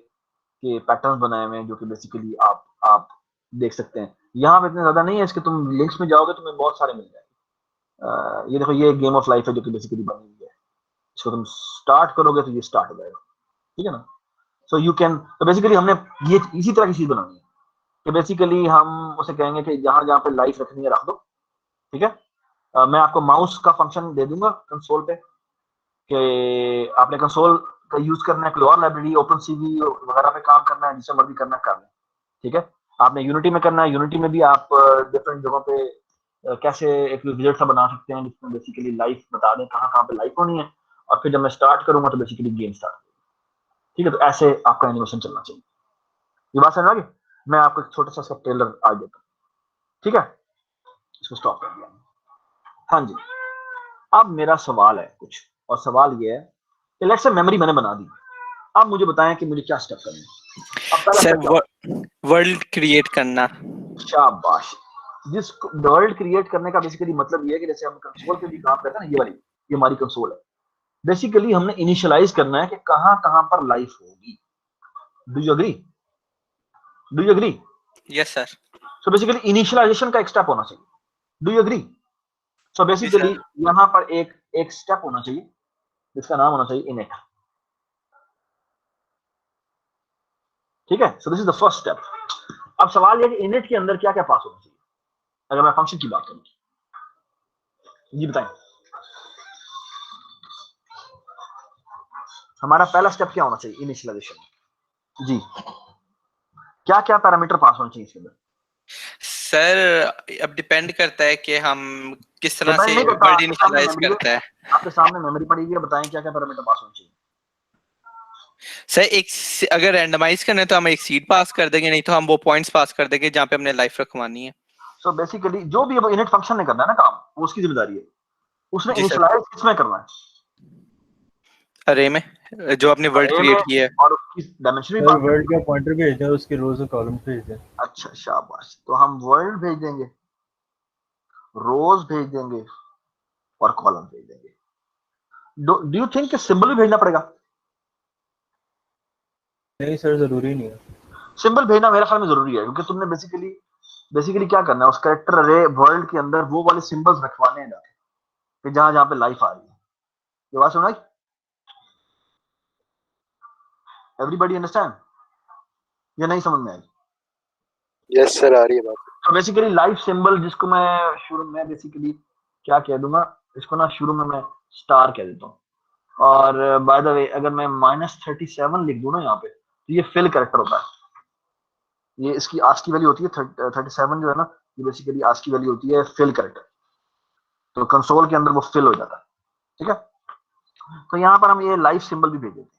पैटर्न बनाए हुए हैं जो कि बेसिकली आप देख सकते हैं। यहाँ पे इतने ज्यादा नहीं है, इसके तुम लिंक्स में जाओगे तुम्हें बहुत सारे मिल जाएंगे। ये देखो ये गेम ऑफ लाइफ है जो कि बेसिकली बनी हुई है, इसको तुम स्टार्ट करोगे तो ये स्टार्ट हो जाएगा। ठीक है ना, सो यू कैन, तो बेसिकली हमने ये इसी तरह की चीज बनानी है कि बेसिकली हम उसे कहेंगे कि जहां जहां पे लाइफ रखनी है रख दो। ठीक है, मैं आपको माउस का फंक्शन दे दूंगा कंसोल पे कि आपने कंसोल का यूज करना है, कोई और लाइब्रेरी ओपन सीवी वगैरह पे काम करना है, जिसे मर्जी करना है कर लें। ठीक है, आपने यूनिटी में करना है, यूनिटी में भी आप डिफरेंट जगहों पे कैसे एक विजेट सा बना सकते हैं जिसमें बेसिकली लाइफ बता दें कहाँ कहाँ पे लाइफ होनी है, और फिर जब मैं स्टार्ट करूंगा तो बेसिकली गेम स्टार्ट। ठीक है, तो ऐसे आपका एनिमेशन चलना चाहिए। ये बात समझ आ गई? मैं आपको एक छोटा सा इसका ट्रेलर आज देता हूँ। ठीक है, इसको स्टॉप कर दिया। हाँ जी, अब मेरा सवाल है कुछ, और सवाल ये है कि लेट्स से मेमोरी मैंने बना दी, अब मुझे बताएं कि मुझे क्या स्टेप करना है। अब पहला स्टेप क्या सर वर्ल्ड क्रिएट करना। शाबाश। जिस वर्ल्ड क्रिएट करने का बेसिकली मतलब ये है कि जैसे हम कंसोल पे भी काम करते हैं ना, ये वाली ये हमारी कंसोल है, बेसिकली हमने इनिशियलाइज करना है कि कहां कहां पर लाइफ होगी। Do you agree? Do you agree? Yes sir. So basically initialization का एक स्टेप होना चाहिए। Do you agree? So basically यहां पर एक एक स्टेप होना चाहिए जिसका नाम होना चाहिए इनिट। ठीक है, सो this is the first step. अब सवाल ये कि इनिट के अंदर क्या क्या पास होना चाहिए, अगर मैं फंक्शन की बात करूं, जी बताएं। हमारा पहला स्टेप क्या होना चाहिए इनिशियलाइजेशन? जी, क्या क्या पैरामीटर पास होना चाहिए इसके अंदर? सर अब डिपेंड करता है कि हम किस तरह डिपेंड से नहीं करता, वर्ल्ड आपके सामने इनिशियलाइज मेमोरी करता है, है। आपके सामने मेमोरी पड़ी हुई है, बताएं क्या क्या पैरामीटर पास होना चाहिए। सर अगर रैंडमाइज करना है तो हम एक सीड पास कर देंगे, नहीं तो हम वो पॉइंट्स पास कर देंगे जहाँ पे हमने लाइफ रखवानी है। सो बेसिकली जो भी अब इनिट फंक्शन ने करना है ना काम, वो उसकी जिम्मेदारी है। उसने जी सर। इनिशियलाइज किसमें करना है? अरे में जो आपने वर्ल्ड अरे क्रिएट में, की है। और उसकी डायमेंशन भी सर पास वर्ल्ड करनी का पॉइंटर भेज दें, उसके रोज और कॉलम भेज दें। है। अच्छा शाबाश, तो हम वर्ल्ड भेज देंगे, रोज भेज देंगे, और कॉलम भेज देंगे। डू यू थिंक सिंबल भी भेजना पड़ेगा? नहीं सर, जरूरी नहीं है। सिंबल भेजना मेरे ख्याल में जरूरी है, क्योंकि तुमने बेसिकली बेसिकली क्या करना है, उस कैरेक्टर अरे वर्ल्ड के अंदर वो वाले सिंबल्स रखवाने हैं जाके, कि जहां जहां पे लाइफ आ रही है। ये बात सुना? एवरीबॉडी अंडरस्टैंड या नहीं समझ में आई? यस सर, आ रही है बात। तो बेसिकली लाइफ सिंबल, जिसको मैं शुरू में बेसिकली क्या कह दूंगा, इसको ना शुरू में मैं स्टार कह देता हूँ, और बाय द वे अगर मैं -37 लिख दूं ना यहाँ पे, तो ये फिल कैरेक्टर होता है। ये इसकी आज की वैल्यू होती है 37 जो है ना, ये बेसिकली आज की वैल्यू होती है फिल कैरेक्टर, तो कंसोल के अंदर वो फिल हो जाता है। ठीक है, तो यहाँ पर हम ये लाइफ सिंबल भी भेज देते हैं।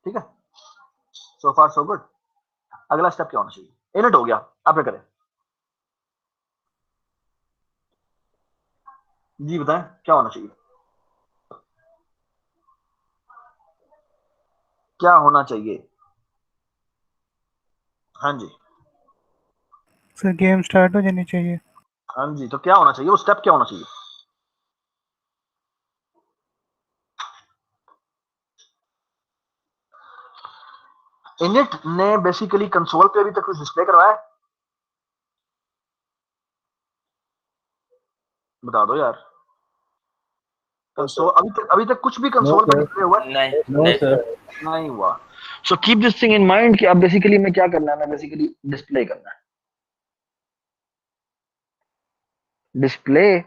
ठीक है, सो फार सो गुड। अगला स्टेप क्या होना चाहिए? इनिट हो गया, अब क्या करें? जी बताएं क्या होना चाहिए, क्या होना चाहिए? हाँ जी, सर गेम स्टार्ट हो जानी चाहिए। हाँ जी, तो क्या होना चाहिए, वो स्टेप क्या होना चाहिए? इनिट ने बेसिकली कंसोल पे अभी तक कुछ डिस्प्ले करवाया है? बता दो यार। कंसोल अभी तक कुछ भी कंसोल पे sir. डिस्प्ले हुआ है? नहीं नो नहीं सर। नहीं हुआ। So keep this thing in mind कि अब बेसिकली में क्या करना है, ना बेसिकली डिस्प्ले करना है, डिस्प्ले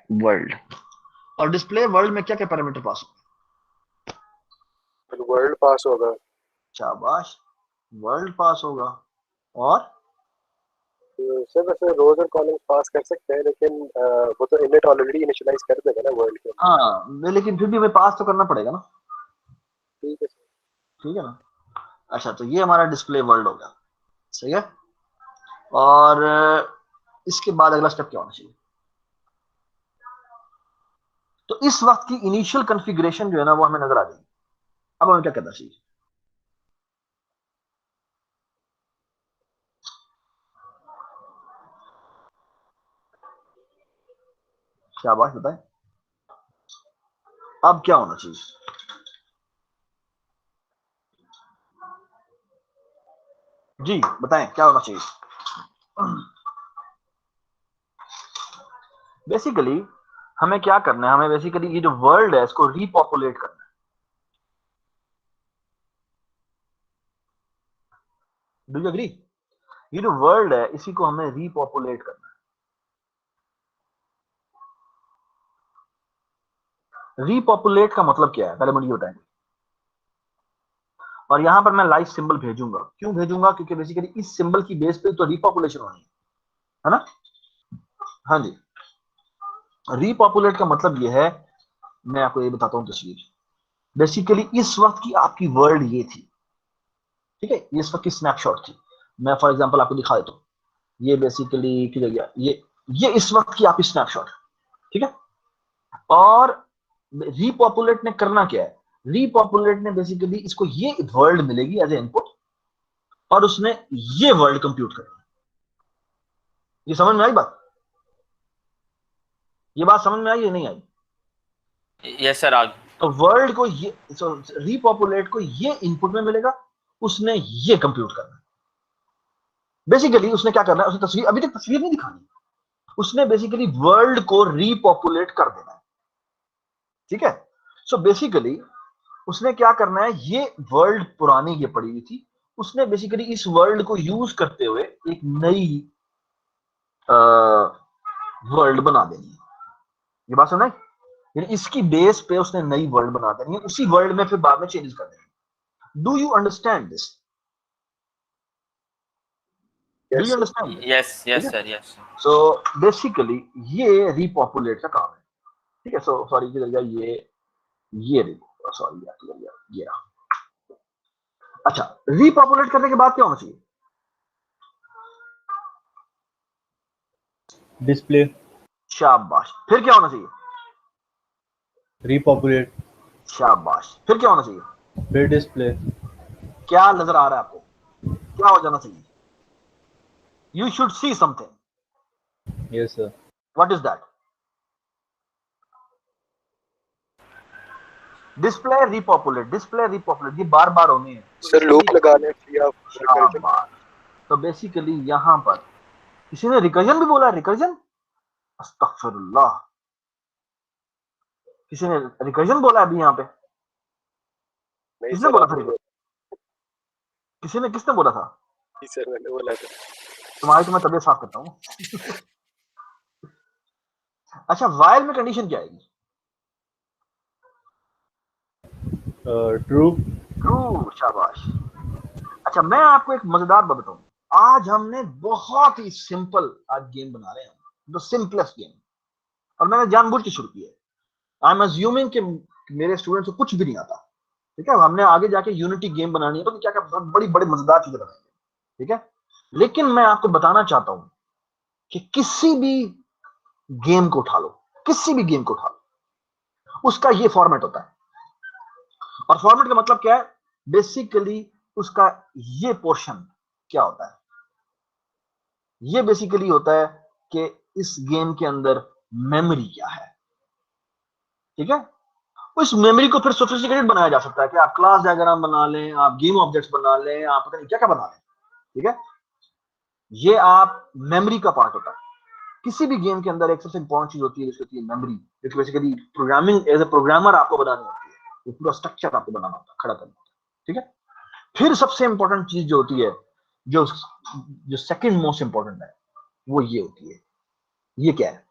वर्ल्ड। और डिस्प्ले वर्ल्ड में क्या क्या पैरामीटर पास होंगे? वर्ल्ड पास होगा। शाबाश, वर्ल्ड पास होगा। और सर वैसे रोज और कॉलम्स पास कर सकते हैं, लेकिन वो तो इनिट ऑलरेडी इनिशियलाइज कर देगा ना वर्ल्ड के। हाँ, लेकिन फिर भी हमें पास तो करना पड़ेगा ना। ठीक है सर। ठीक है ना। अच्छा, तो ये हमारा डिस्प्ले वर्ल्ड हो गया, सही है। और इसके बाद अगला स्टेप क्या होना चाहिए? तो इस वक्त की इनिशियल कॉन्फ़िगरेशन जो है ना वो हमें नजर आ जाएगी। अब हमें क्या करना चाहिए? शाबाश, बताएं अब क्या होना चाहिए? जी बताएं क्या होना चाहिए? बेसिकली हमें क्या करना है, हमें बेसिकली ये जो वर्ल्ड है इसको रीपॉपुलेट करना है। Do you agree? ये जो वर्ल्ड है इसी को हमें रीपॉपुलेट करना है। रीपॉपुलेट का मतलब क्या है, पहले मुझे बताएंगे। और यहां पर मैं लाइव सिंबल भेजूंगा। क्यों भेजूंगा? क्योंकि बेसिकली इस सिंबल की बेस पे तो रीपॉपुलेशन होनी है ना। हाँ जी, रीपॉपुलेट का मतलब ये है, मैं आपको ये बताता हूं तस्वीर। बेसिकली इस वक्त की आपकी वर्ल्ड ये थी, ठीक है, ये इस वक्त की स्नैपशॉट थी। मैं फॉर एग्जांपल आपको दिखा देता हूं। ये बेसिकली किधर गया, ये इस वक्त की आपकी स्नैपशॉट, ठीक है। और रीपॉपुलेट ने करना क्या है? रीपॉपुलेट ने बेसिकली इसको ये वर्ल्ड मिलेगी एज ए इनपुट, और उसने ये वर्ल्ड कंप्यूट करना है। ये समझ में आई बात? ये बात समझ में आई या नहीं आई? यस सर, आगे तो वर्ल्ड को ये, रीपॉपुलेट को ये इनपुट में मिलेगा, उसने ये कंप्यूट करना है। बेसिकली उसने क्या करना है, उसने तस्वीर, अभी तक तस्वीर नहीं दिखानी, उसने बेसिकली वर्ल्ड को रीपॉपुलेट कर देना है, ठीक है। सो बेसिकली उसने क्या करना है, ये वर्ल्ड पुरानी ये पड़ी हुई थी, उसने बेसिकली इस वर्ल्ड को यूज करते हुए एक नई वर्ल्ड बना देनी है। ये बात सुना है? यानी इसकी बेस पे उसने नई वर्ल्ड बना देनी है, उसी वर्ल्ड में फिर बाद में चेंजेस कर देंगे। Do you understand this? Do you understand this? Yes yes sir, yes. So basically ये रीपॉपुलेट का काम है, ठीक है। सो सॉरी किधर गया ये सॉरी ये रहा। अच्छा, रीपॉपुलेट करने के बाद क्या होना चाहिए? डिस्प्ले। शाबाश, फिर क्या होना चाहिए? रीपॉपुलेट। शाबाश, फिर क्या होना चाहिए? फिर डिस्प्ले। क्या नजर आ रहा है आपको? क्या हो जाना चाहिए? You should see something. Yes sir. What is that? Display repopulate, display repopulate, ये बार बार होनी है। सर लूप लगाने फ्री ऑफ रिकर्जन। शाबाश। तो बेसिकली यहां पर किसी ने रिकर्जन भी बोला, रिकर्जन, अस्तगफिरुल्लाह, किसी ने रिकर्जन बोला अभी यहां पे? नहीं किसने सर बोला था आपने रिकर्जन? किसने बोला था? बोला सर, मैंने बोला था। तुम्हारी तो मैं तबीयत साफ करता हूँ। अच्छा, वाइल में कंडीशन क्या आएगी? ट्रू। ट्रू, शाबाश। अच्छा, मैं आपको एक मजेदार बात बताऊं। आज हमने बहुत ही सिंपल आज गेम बना रहे हैं, द सिंपलेस्ट गेम, और मैंने जानबूझ के शुरू किया है। आई एम अज्यूमिंग कि मेरे स्टूडेंट्स को कुछ भी नहीं आता, ठीक है। हमने आगे जाके यूनिटी गेम बनानी है तो क्या क्या बड़ी बड़ी मजेदार चीजें बनाएंगे, ठीक है। लेकिन मैं आपको बताना चाहता हूं कि किसी भी गेम को उठा लो, किसी भी गेम को उठा लो, उसका ये फॉर्मेट होता है। और फॉर्मेट का मतलब क्या है? बेसिकली उसका ये पोर्शन क्या होता है, ये बेसिकली होता है कि इस गेम के अंदर मेमोरी क्या है, ठीक है। उस मेमोरी को फिर सोफिस्टिकेटेड बनाया जा सकता है कि आप क्लास डायग्राम बना लें, आप गेम ऑब्जेक्ट्स बना लें, आप पता नहीं क्या क्या बना लें, ठीक है। ये आप मेमोरी का पार्ट होता है। किसी भी गेम के अंदर एक सबसे इंपॉर्टेंट चीज होती है जिसको होती है मेमोरी, जो basically programming as a programmer आपको बनानी होती है, ये पूरा स्ट्रक्चर आपको बनाना होता है, खड़ा करना होता है, ठीक है। फिर सबसे इंपॉर्टेंट चीज जो होती है, जो जो सेकंड मोस्ट इंपॉर्टेंट है, वो ये होती है। ये क्या है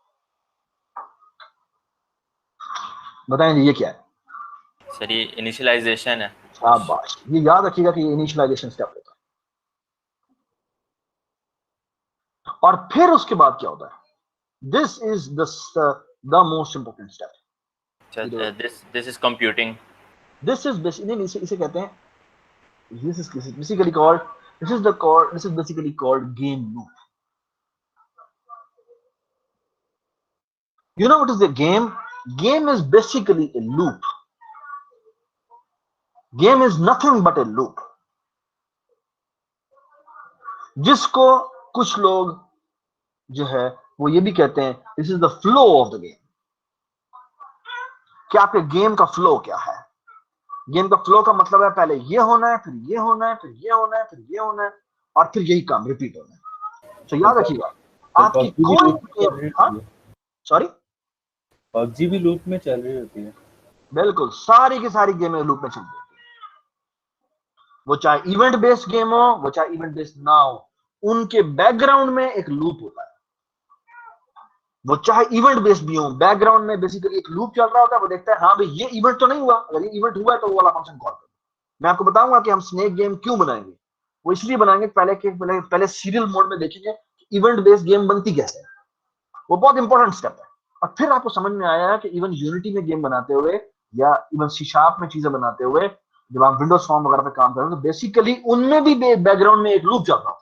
बताएं जी, ये क्या है? सर ये इनिशियलाइजेशन है। शाबाश, ये याद रखिएगा कि ये इनिशियलाइजेशन स्टेप होता है। और फिर उसके बाद क्या होता है? This is the most important step. This is computing. This is basically, इसे कहते हैं, this is basically called this is basically called game loop. You know what is the game? Game is basically a loop. Game is nothing but a loop, जिसको कुछ लोग जो है वो ये भी कहते हैं this is the flow of the game. क्या आपके गेम का फ्लो क्या है? गेम का फ्लो का मतलब है पहले ये होना है, फिर ये होना है, फिर ये होना है, फिर ये होना है, और फिर यही काम रिपीट होना है। तो याद रखिएगा आपकी कोई, हाँ सॉरी, पबजी भी लूप में चल रही होती है। बिल्कुल, सारी की सारी गेमें लूप में चलती होती है। वो चाहे इवेंट बेस्ड गेम हो, वो चाहे इवेंट बेस्ड ना हो, उनके बैकग्राउंड में एक लूप होता है। वो चाहे इवेंट बेस्ड भी हो, बैकग्राउंड में बेसिकली एक लूप चल रहा होता है। वो देखता है हाँ भाई ये इवेंट तो नहीं हुआ, अगर ये इवेंट हुआ है तो वो वाला फंक्शन कॉल करो। मैं आपको बताऊंगा कि हम स्नेक गेम क्यों बनाएंगे। वो इसलिए बनाएंगे पहले सीरियल मोड में देखेंगे इवेंट बेस्ड गेम बनती कैसे है। वो बहुत इंपॉर्टेंट स्टेप है। और फिर आपको समझ में आया कि इवन यूनिटी में गेम बनाते हुए या इवन सी शार्प में चीजें बनाते हुए, जब आप विंडोज फॉर्म वगैरह पे काम कर रहे हो, तो बेसिकली उनमें भी बैकग्राउंड में एक लूप चल रहा है।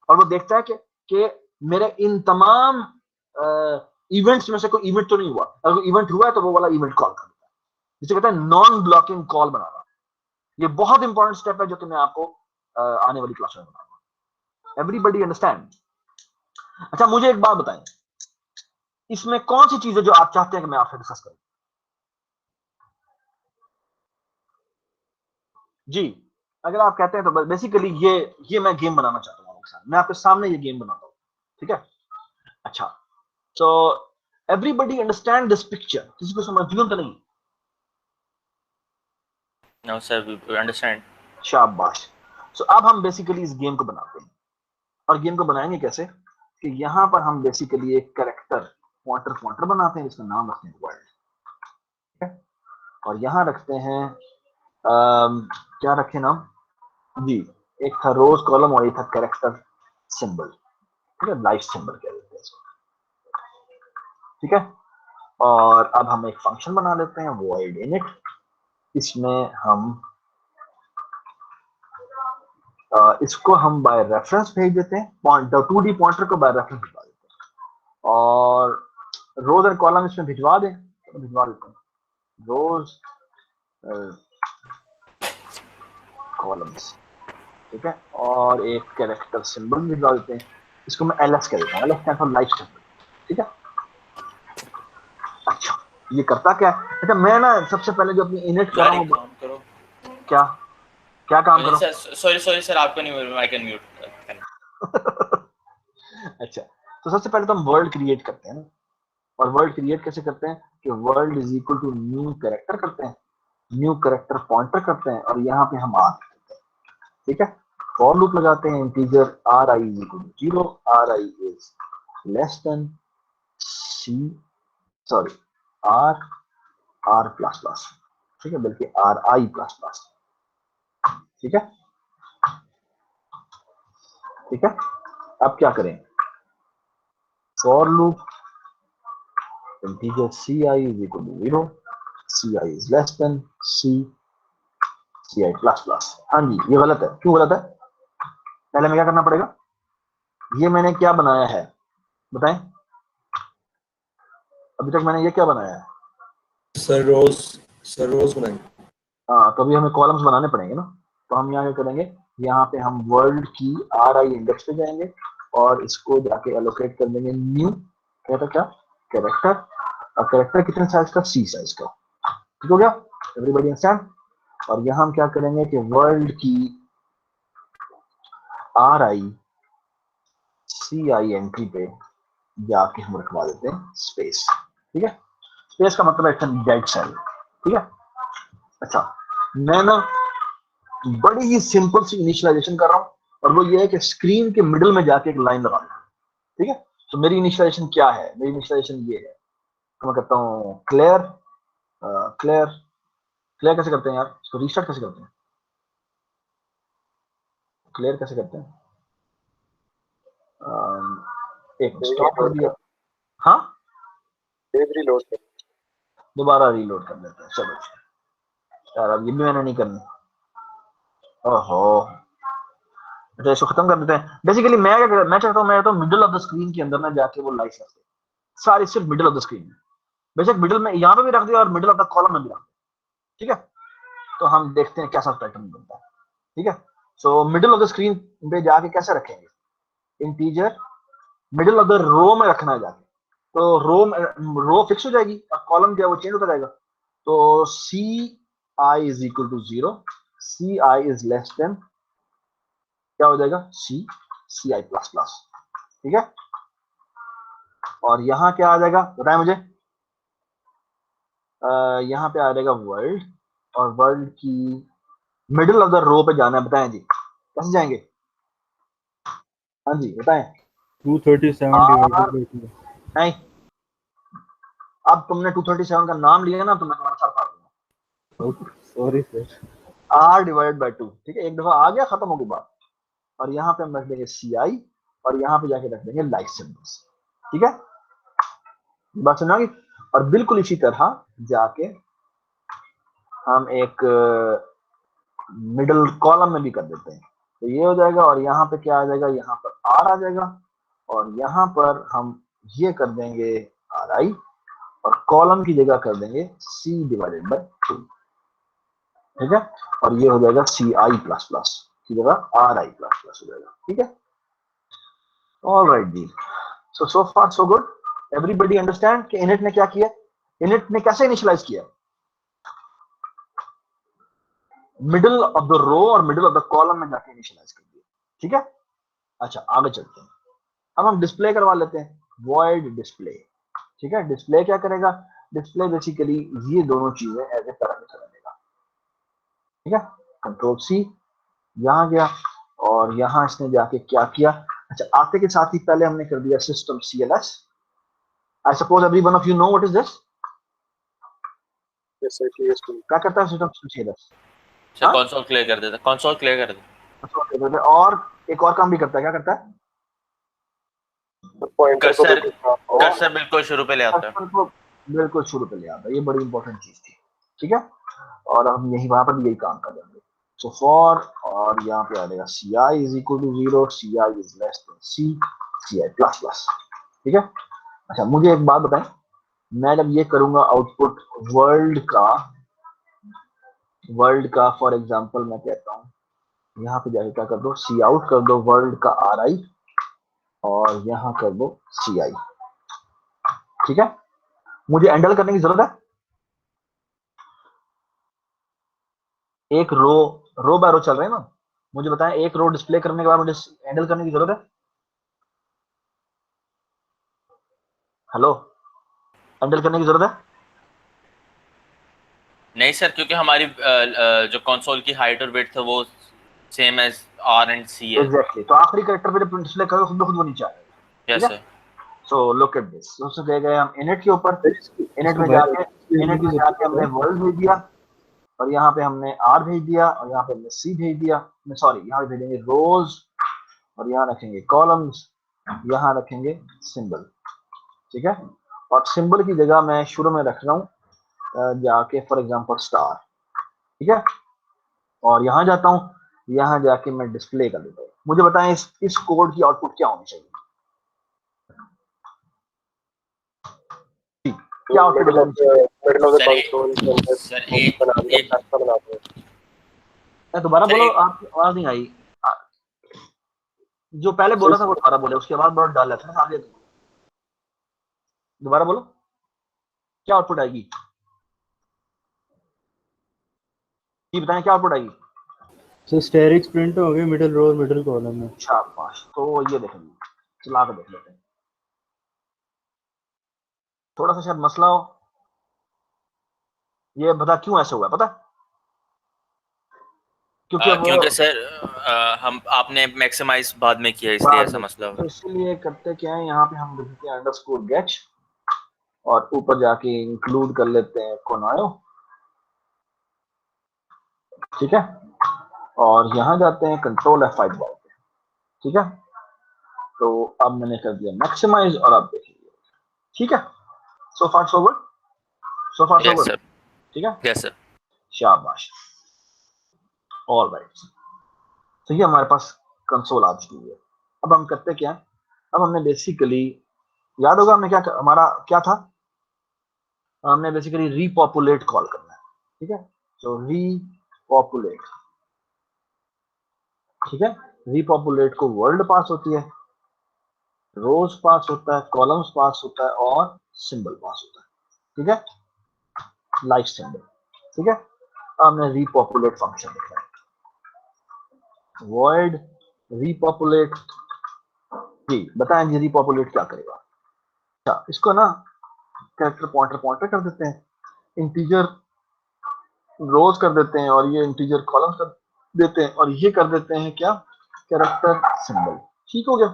और वो देखता है कि मेरे इन तमाम इवेंट्स में से कोई इवेंट तो नहीं हुआ, अगर इवेंट हुआ है तो वो वाला इवेंट कॉल कर देता है, जिसे कहते हैं नॉन ब्लॉकिंग कॉल बनाना। ये बहुत इंपॉर्टेंट स्टेप है जो कि मैं आपको आने वाली क्लास में बताऊंगा। Everybody understand? अच्छा मुझे एक बात बताएं, इसमें कौन सी चीजें जो आप चाहते हैं कि मैं आपसे डिस्कस करूं? जी, अगर आप कहते हैं तो बेसिकली ये मैं गेम बनाना चाहता हूं आपके साथ, मैं आपके सामने ये गेम बनाता हूं, ठीक है। अच्छा, तो एवरीबॉडी अंडरस्टैंड दिस पिक्चर? किसी को समझ तो नहीं? No sir, we understand. शाबाश। सो अब हम बेसिकली इस गेम को बनाते हैं। और गेम को बनाएंगे कैसे कि यहां पर हम बेसिकली एक कैरेक्टर पॉइंटर बनाते हैं, इसका नाम रखते हैं वर्ल्ड, ठीक है। और यहां रखते हैं क्या रखें नाम जी, एक था रोज कॉलम और एक था कैरेक्टर सिंबल, ठीक है, लाइफ सिंबल कह देते हैं इसको, ठीक है। और अब हम एक फंक्शन बना लेते हैं void init। इसमें हम इसको हम बाय रेफरेंस भेज देते हैं, 2D पॉइंटर को बाय रेफरेंस भिजवा देते हैं। और रोज एंड कॉलम इसमें भिजवा दें, तो भिजवा देते हैं रोज कॉलम्स, ठीक है। और एक कैरेक्टर सिंबल भिजवा देते हैं, इसको मैं ls कह देता हूँ, ls stand for life symbol, ठीक है। अच्छा, ये करता क्या है? अच्छा मैं ना सबसे पहले जो अपनी इनिट कर रहा हूँ, काम करो। क्या क्या काम करो? सॉरी सर, आपको नहीं, आई कैन म्यूट। अच्छा, तो सबसे पहले तो हम वर्ल्ड क्रिएट करते हैं ना। और वर्ल्ड क्रिएट कैसे करते हैं कि world is equal to new character करते हैं, न्यू कैरेक्टर पॉइंटर करते हैं, और यहाँ पे हम आर करते हैं, ठीक है। फॉर लूप लगाते हैं, integer r i is equal to 0, r i is less than c, sorry r plus plus, ठीक है, बल्कि r i प्लस प्लस, ठीक है, ठीक है। अब क्या करें? For loop integer ci is equal to 0, ci is less than c, ci plus plus. हाँ जी, ये गलत है। क्यों गलत है? पहले हमें क्या करना पड़ेगा? ये मैंने क्या बनाया है बताएं? अभी तक मैंने ये क्या बनाया है? सर रोज बनाएंगे। हाँ, तो अभी हमें कॉलम्स बनाने पड़ेंगे ना। तो हम यहाँ क्या करेंगे, यहाँ पे हम वर्ल्ड की ri इंडेक्स पे जाएंगे, और इसको जाके एलोकेट कर देंगे न्यू क्या कैरेक्टर, और कैरेक्टर कितने साइज का, C साइज का। ठीक हो गया, एवरीबॉडी अंडरस्टैंड। और यहाँ हम क्या करेंगे कि वर्ल्ड की RICI एंट्री पे जाके हम रखवा देते हैं स्पेस। ठीक है, स्पेस का मतलब है डेड सेल। ठीक है, अच्छा मैं ना बड़ी ही सिंपल सी इनिशियलाइजेशन कर रहा हूँ, और वो ये है कि स्क्रीन के मिडिल में जाके एक लाइन लगा दूँ। ठीक है, तो मेरी इनिशियलाइजेशन क्या है, मेरी इनिशियलाइजेशन ये है, तो मैं कहता हूँ क्लियर क्लियर क्लियर कैसे करते हैं यार, इसको रीस्टार्ट कैसे करते हैं, क्लियर कैसे करते हैं, एक स्टॉप कर दिया, हाँ रीलोड कर, दोबारा रीलोड कर लेते हैं। चलो यार, अब ये भी मैंने नहीं करनी, ओहो, अच्छा इसको खत्म कर देते हैं। बेसिकली मैं क्या मैं चाहता हूँ मिडिल ऑफ द स्क्रीन के अंदर ना जाके वो लाइट रख दे, सारी सिर्फ मिडिल ऑफ द स्क्रीन में, बेशक मिडिल में यहाँ पे भी रख दिया और मिडिल ऑफ द कॉलम में भी रख दिया। ठीक है, तो हम देखते हैं कैसा पैटर्न बनता है। ठीक है, so middle of the screen पे जाके कैसे रखेंगे, integer middle of the row में रखना है जाके, तो रो फिक्स हो जाएगी और कॉलम जो है वो चेंज होता जाएगा। तो CI is equal to 0, CI is less than क्या हो जाएगा, CI प्लस प्लस। ठीक है, और यहाँ क्या आ जाएगा बताएं मुझे, यहाँ पे आ जाएगा वर्ल्ड, और वर्ल्ड की मिडिल ऑफ द रो पे जाना है, बताएं जी कैसे जाएंगे, हाँ जी बताएं। 237 डिवाइडेड बाय 2। नहीं, अब तुमने 237 का नाम लिया ना तो मैं तुम्हारा सर फाड़ दूंगा। Sorry sir. R divided by 2। ठीक है, एक दफा आ गया, खत्म हो गई बात। और यहाँ पे हम रख देंगे CI, और यहाँ पे जाके रख देंगे लाइक सिंबल्स। ठीक है, बात सुनागी। और बिल्कुल इसी तरह जाके हम एक मिडिल कॉलम में भी कर देते हैं, तो ये हो जाएगा, और यहाँ पे क्या आ जाएगा, यहाँ पर R आ जाएगा, और यहाँ पर हम ये कर देंगे RI, और कॉलम की जगह कर देंगे C डिवाइडेड बाय 2। ठीक है, और ये हो जाएगा CI प्लस प्लस की जगह RI प्लस प्लस हो जाएगा। ठीक है, ऑलराइट जी, सो फार सो गुड, एवरीबॉडी अंडरस्टैंड कि इनिट ने क्या किया, इनिट ने कैसे इनिशियलाइज किया, मिडिल ऑफ द रो और मिडिल ऑफ द कॉलम में जाके इनिशियलाइज कर दिया। ठीक है, अच्छा आगे चलते हैं, अब हम डिस्प्ले करवा लेते हैं, वॉइड डिस्प्ले। ठीक है, डिस्प्ले क्या करेगा, डिस्प्ले बेसिकली ये दोनों चीजें एज ए पैरामीटर लेगा। ठीक है, कंट्रोल C यहाँ गया, और यहाँ इसने जाके क्या किया, अच्छा आते के साथ ही पहले हमने कर दिया system CLS। I suppose every one of you know what is this, क्या करता है सिस्टम CLS, अच्छा कंसोल क्लियर कर देता, कंसोल क्लियर कर देता, और एक और काम भी करता है, क्या करता है, कर्सर बिल्कुल शुरू पे ले आता है, बिल्कुल शुरू पे ले आता है, ये बड़ी इंपॉर्टेंट चीज थी। ठीक है, और हम यही वहां पर भी यही काम कर देंगे। सो फॉर, और यहाँ पे आ जाएगा CI is equal to 0, CI is less than C, CI plus plus. ठीक है, अच्छा मुझे एक बात बताएं, मैं जब ये करूंगा आउटपुट वर्ल्ड का फॉर एग्जांपल मैं कहता हूँ, यहाँ पे जाके क्या कर दो, C आउट कर दो वर्ल्ड का RI, और यहाँ कर दो CI। ठीक है, मुझे हैंडल करने की जरूरत है, एक रो बाय रो चल रहे हैं ना, मुझे बताएं एक रो डिस्प्ले करने के बाद मुझे हैंडल करने की जरूरत है, हेलो, हैंडल करने की जरूरत है नहीं सर, क्योंकि हमारी जो कंसोल की हाइट और विड्थ है वो same as R and C है। एग्जैक्टली, तो आखिरी कैरेक्टर पे जब डिस्प्ले करो खुद वो नीचे आएगा। Yes sir, so look at this, सबसे गए गए हम इनिट के ऊपर, इनिट में जाके हमने वर्ल्ड भेज दिया, और यहाँ पे हमने R भेज दिया, और यहाँ पे हमने C भेज दिया, सॉरी यहाँ पे भेजेंगे रोज, और यहाँ रखेंगे कॉलम्स, यहाँ रखेंगे सिंबल। ठीक है, और सिंबल की जगह मैं शुरू में रख रहा हूँ जाके फॉर एग्जांपल स्टार। ठीक है, और यहाँ जाता हूँ, यहाँ जाके मैं डिस्प्ले कर देता हूँ। मुझे बताएं इस कोड की आउटपुट क्या होनी चाहिए, क्या आउटपुट होनी चाहिए, दोबारा बोलो, आपकी आवाज नहीं आई। जो पहले बोला था वो दोबारा बोले, उसके बाद बहुत डाल था आगे। दोबारा बोलो, क्या आउटपुट आएगी? ये बताएं क्या आउटपुट आएगी? सर स्टेरिक्स प्रिंट हो गए मिडिल रो और मिडिल कॉलम में। शाबाश। तो ये देखेंगे, चला के देख लेते हैं। थोड़ा सा शायद मसला हो, ये बता क्यों ऐसे हुआ, पता? क्योंकि वो क्योंकि सर हम आपने मैक्सिमाइज बाद में किया इसलिए ऐसा मसला तो हुआ। इसलिए करते क्या है, यहाँ पे हम लिखते हैं अंडरस्कोर गेट और ऊपर जाके इंक्लूड कर लेते हैं कोनायो, ठीक है। और यहाँ जाते हैं कंट्रोल F5 दबाते हैं, ठीक है। तो अब मैंने कर दिया मैक्सिमाइज और अब देखिए, ठीक है। सो फार सो गुड, सो फार सो यस गुड, सर, ठीक है। Yes sir. शाबाश, ऑलराइट। तो ये हमारे पास कंसोल आ चुकी है। अब हम करते क्या, अब हमने बेसिकली, याद होगा हमने क्या, हमारा क्या था, हमने बेसिकली रीपॉपुलेट कॉल करना है, ठीक है। तो रीपॉपुलेट, ठीक है। रीपॉपुलेट को वर्ल्ड पास होती है, रोज पास होता है, कॉलम्स पास होता है और सिंबल पास होता है, ठीक है, लाइक सिंबल, ठीक है। हमने रीपॉपुलेट फंक्शन लिखा है, void रीपॉपुलेट। जी बताएं जी, रीपॉपुलेट क्या करेगा? अच्छा, इसको ना कैरेक्टर पॉइंटर कर देते हैं, इंटीजर रोज कर देते हैं और ये इंटीजर कॉलम्स कर देते हैं, और ये कर देते हैं क्या, कैरेक्टर सिंबल। ठीक हो गया,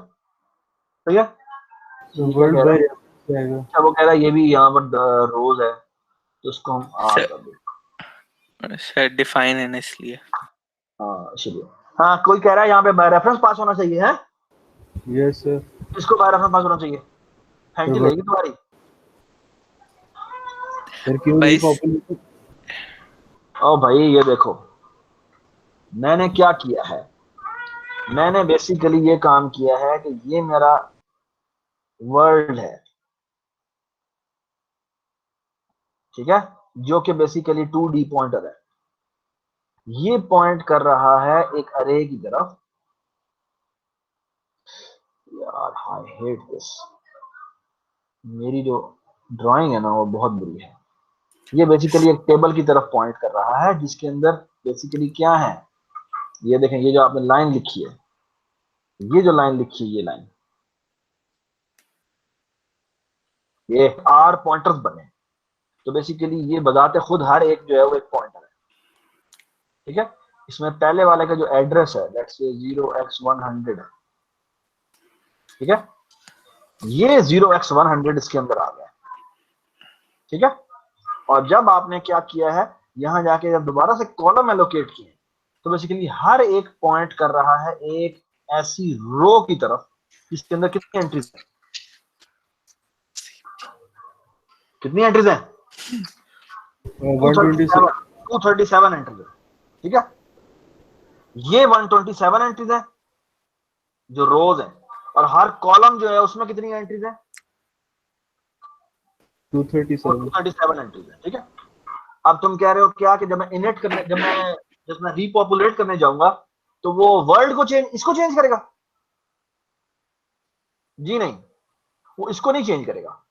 सही है। तो वर्ल्ड बाय जाएगा। अच्छा, वो कह रहा है ये भी यहाँ पर रोज है, तो उसको हम आर कर देंगे, शायद डिफाइन है ना इसलिए। हाँ इसलिए। हाँ, कोई कह रहा है यहाँ पे बाय रेफरेंस पास होना चाहिए है? Yes sir. किसको बाय रेफरेंस पास होना चाहिए? हैंकी लगेगी तुम्हारी। सर क्यों रीपॉपुलेट? ओ भाई ये देखो, मैंने क्या किया है, मैंने बेसिकली ये काम किया है कि ये मेरा वर्ल्ड है, ठीक है, जो कि बेसिकली 2D पॉइंटर है। ये पॉइंट कर रहा है एक अरे की तरफ। यार आई हेट दिस, मेरी जो ड्राइंग है ना वो बहुत बुरी है। ये बेसिकली एक टेबल की तरफ पॉइंट कर रहा है, जिसके अंदर बेसिकली क्या है, ये देखें, ये जो आपने लाइन लिखी है, ये जो लाइन लिखी है, ये लाइन, ये आर पॉइंटर्स बने। तो बेसिकली ये बजाते खुद हर एक जो है वो एक पॉइंटर है, ठीक है। इसमें पहले वाले का जो एड्रेस है, लेट्स से 0x100 है, ठीक है। ये 0x100 इसके अंदर आ गया, ठीक है। और जब आपने क्या किया है, यहां जाके जब दोबारा से कॉलम एलोकेट किए, तो बेसिकली हर एक पॉइंट कर रहा है एक ऐसी रो की तरफ जिसके अंदर कितनी एंट्रीज है, कितनी एंट्रीज है? 237 एंट्रीज है, ठीक है। ये 127 एंट्रीज है जो रोज है, और हर कॉलम जो है उसमें कितनी एंट्रीज है? 237 एंट्रीज है, ठीक है। अब तुम कह रहे हो क्या कि जब मैं इनिट करने, जब मैं रीपॉपुलेट करने जाऊंगा तो वो वर्ल्ड को इसको चेंज करेगा? जी नहीं, वो इसको नहीं चेंज करेगा।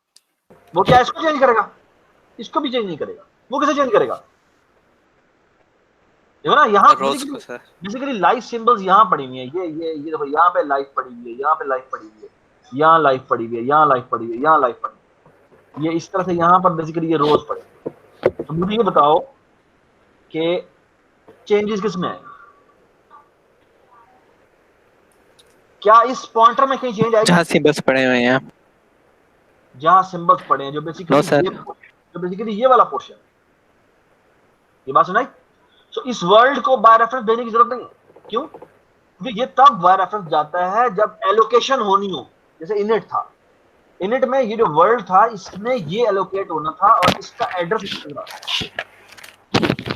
वो क्या इसको चेंज करेगा? इसको भी चेंज नहीं करेगा। वो किसे चेंज करेगा? देखो ना, यहाँ बेसिकली लाइफ सिंबल्स यहाँ पड़ी हुई है, ये देखो, यहाँ पे लाइफ पड़ी हुई है, यहाँ पे लाइफ पड़ी हुई है, यहाँ लाइफ पड़ी हुई है, यहाँ लाइफ पड़ी हुई है, यहाँ लाइफ पड़ी हुई है, ये इस तरह से यहाँ पर बेसिकली ये रोज पड़े। तो मुझे ये बताओ कि चेंजेस किस में है? क्या इस पॉइंटर में कहीं चेंज आएगा? जहाँ सिंबल्स पड़े हुए हैं, जहाँ सिंबल्स पड़े हैं, जो बेसिकली ये वाला पोर्शन, ये बात सुनाई। तो इस वर्ल्ड को बाय रेफरेंस देने की जरूरत नहीं है। क्यों? क्योंकि ये तब बाय रेफरेंस जाता है जब एलोकेशन होनी हो, जैसे इनिट था। इनिट में ये जो वर्ल्ड था, इसमें ये एलोकेट होना था और इसका एड्रेस इसमें रहा।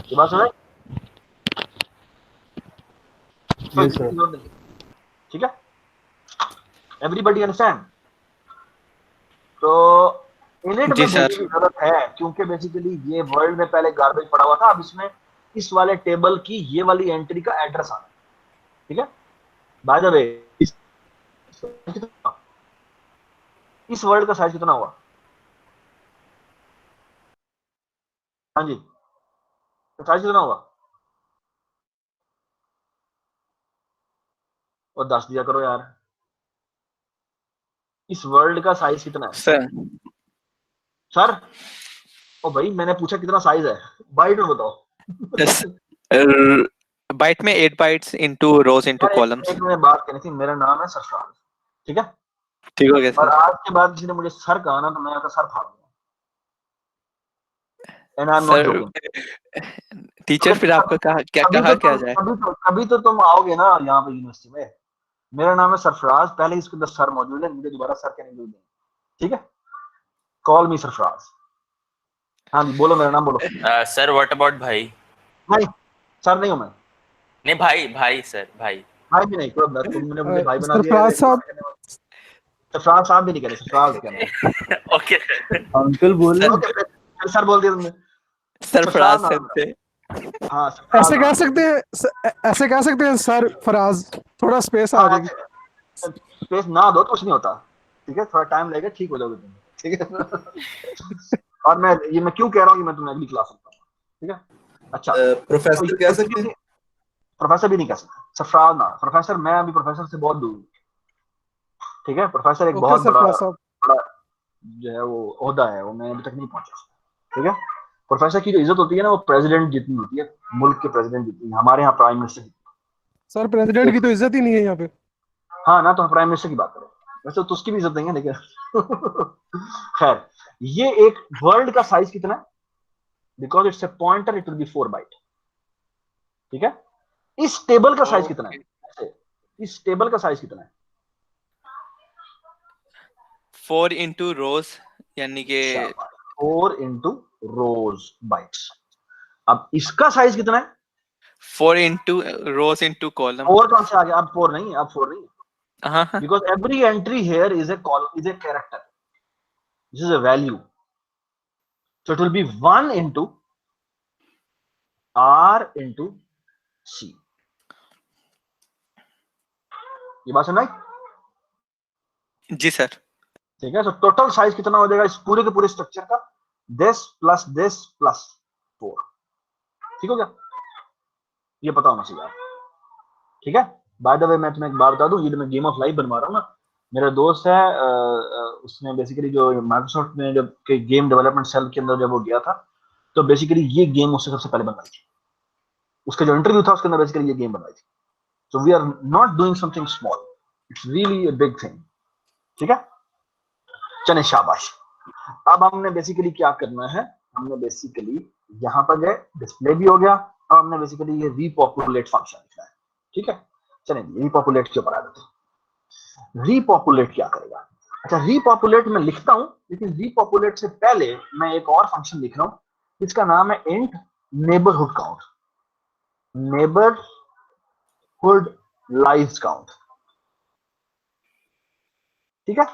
ये बात सुनाई? ठीक है, एवरीबॉडी अंडरस्टैंड? तो इनिट में देने की जरूरत है, क्योंकि बेसिकली ये वर्ल्ड में पहले गार्बेज पड़ा हुआ था, अब इसमें इस वाले टेबल की ये वाली एंट्री का एड्रेस आना, ठीक है। बाय द वे, इस वर्ल्ड का साइज कितना हुआ? हाँ जी, साइज कितना हुआ? और 10 दिया करो यार। इस वर्ल्ड का साइज कितना है सर? सर? ओ भाई, मैंने पूछा कितना साइज है, बाइट में बताओ। बाइट में 8 बाइट्स इनटू रोज इनटू यार कॉलम्स। एक मैंने बात करनी थी, मेरा नाम है सरफराज, ठीक है? ठीक हो गया और सर। आज के बाद किसी ने मुझे सर कहा ना तो मैं आपका सर फाड़ दूंगा। And I am not sir joking. Teacher फिर आपको कहा क्या जाए? कभी तो तुम आओगे ना यहाँ पे यूनिवर्सिटी में। मेरा नाम है सरफराज, पहले इसके अंदर सर मौजूद है, मुझे दोबारा सर कहने नहीं, ठीक है? कॉल मी सरफराज। हाँ जी बोलो, मेरा नाम बोलो। सर व्हाट अबाउट भाई? नहीं सर नहीं हूँ मैं। नहीं भाई, भाई सर, भाई भी नहीं, तुमने मुझे भाई बना दिया। सरफराज साहब, सरफराज साहब भी नहीं कहते, सरफराज कहना। ओके अंकल बोले। सर बोल दिया तुमने। सरफराज नाम सर थे। है। हाँ ऐसे कह सकते हैं, ऐसे कह सकते हैं सर फराज, थोड़ा स्पेस आ जाएगी। स्पेस ना दो तो कुछ नहीं होता, ठीक है? थोड़ा टाइम लगेगा, ठीक हो जाओगे तुम, ठीक है? और मैं क्यों कह रहा हूँ कि मैं तुम्हें अगली क्लास में, ठीक है? अच्छा, प्रोफेसर कह सकते हैं? प्रोफेसर भी नहीं कह सकते, सरफराज ना। प्रोफेसर, मैं अभी प्रोफेसर से बहुत दूर हूँ, ठीक है? प्रोफेसर एक बहुत बड़ा जो है वो ओहदा है, वो मैं अभी तक नहीं पहुंचा, ठीक है? प्रोफेसर की जो इज्जत होती है ना, वो प्रेसिडेंट जितनी होती है, मुल्क के प्रेसिडेंट जितनी, हमारे यहाँ प्राइम मिनिस्टर जितनी। सर प्रेसिडेंट की तो इज्जत ही नहीं है यहाँ पे। हाँ ना, तो प्राइम मिनिस्टर की बात करें, वैसे तो उसकी भी इज्जत नहीं है, लेकिन खैर, ये एक वर्ल्ड का साइज कितना है? Because it's a pointer, it will be 4 byte, ठीक है? इस टेबल का साइज कितना है? इस टेबल का साइज कितना है? 4 इंटू रोज, यानी कि 4 इंटू रोज बाइट्स। अब इसका साइज कितना है? 4 इंटू रोज इंटू कॉलम। 4 कहां से आ गया? अब 4 नहीं, अब 4 नहीं, हाँ, because every entry here is a character, this is a value, so it will be 1 into r into c। ये बात सुनाई? जी सर। ठीक है? तो टोटल साइज कितना हो जाएगा इस पूरे के पूरे स्ट्रक्चर का? this plus 4, ठीक हो गया? ये पता होना चाहिए, ठीक है? बाय द वे, मैं तुम्हें एक बात बता दूं, ये मैं गेम ऑफ लाइफ बनवा रहा हूँ ना, मेरा दोस्त है, उसने बेसिकली जो माइक्रोसॉफ्ट में जब के गेम डेवलपमेंट सेल के अंदर जब वो गया था, तो बेसिकली ये गेम उससे सबसे पहले बनवाई थी। उसका जो इंटरव्यू था उसके अंदर बेसिकली ये गेम बनवाई थी। So we are not doing something small, it's really a big thing, ठीक है? चले शाबाश। अब हमने बेसिकली क्या करना है, हमने बेसिकली यहाँ पर गए, डिस्प्ले भी हो गया, अब हमने बेसिकली ये रीपॉपुलेट फंक्शन लिखा है, ठीक है? चलें, रीपॉपुलेट के ऊपर आ जाते हैं। रीपॉपुलेट क्या करेगा? अच्छा, रीपॉपुलेट मैं लिखता हूं, लेकिन रीपॉपुलेट से पहले मैं एक और फंक्शन लिख रहा हूं, इसका नाम है int neighbourhood count, neighbourhood lives count, ठीक है?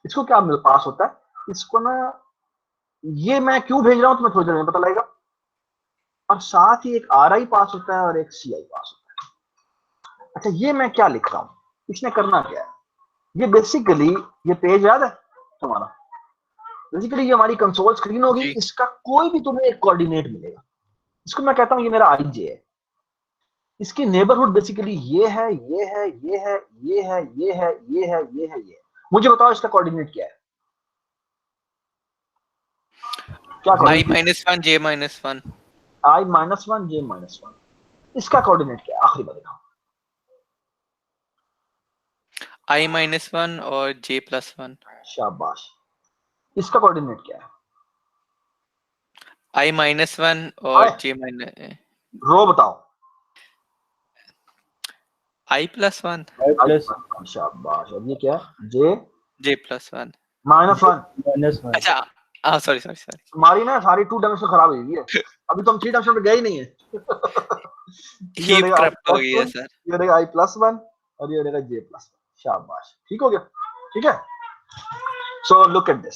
इसको क्या मेरे पास होता है, इसको ना, ये मैं क्यों भेज रहा हूं तुम्हें थोड़ी देर में पता लगेगा, और साथ ही एक RI पास होता है और एक CI पास होता है। अच्छा, ये मैं क्या लिख रहा हूं, इसने करना क्या है? ये बेसिकली, ये पेज याद है तुम्हारा? बेसिकली ये हमारी कंसोल स्क्रीन होगी, इसका कोई भी तुम्हें एक कोऑर्डिनेट मिलेगा, इसको मैं कहता हूं ये मेरा IJ है। इसकी नेबरहुड बेसिकली ये है, ये है, ये है, ये है, ये है, ये है, ये है, ये। मुझे बताओ इसका कोऑर्डिनेट क्या है? क्या I-1 J-1। I-1 J-1। इसका कोऑर्डिनेट क्या है? आखिरी बार दिखाओ। I-1 और J+1। शाबाश। इसका कोऑर्डिनेट क्या है? I-1 और J-। रो बताओ। I+1। शाबाश। और ये क्या है? J+1। -1। अच्छा, सॉरी। तुम्हारी ना सारी 2 डायमेंशन खराब हुई है, अभी तो हम 3 डायमेंशन पे गए ही नहीं है। हीप करप्ट हो गई है सर। ये रहेगा I+1 और ये रहेगा J+1। शाबाश, ठीक हो गया, ठीक है? So look at this.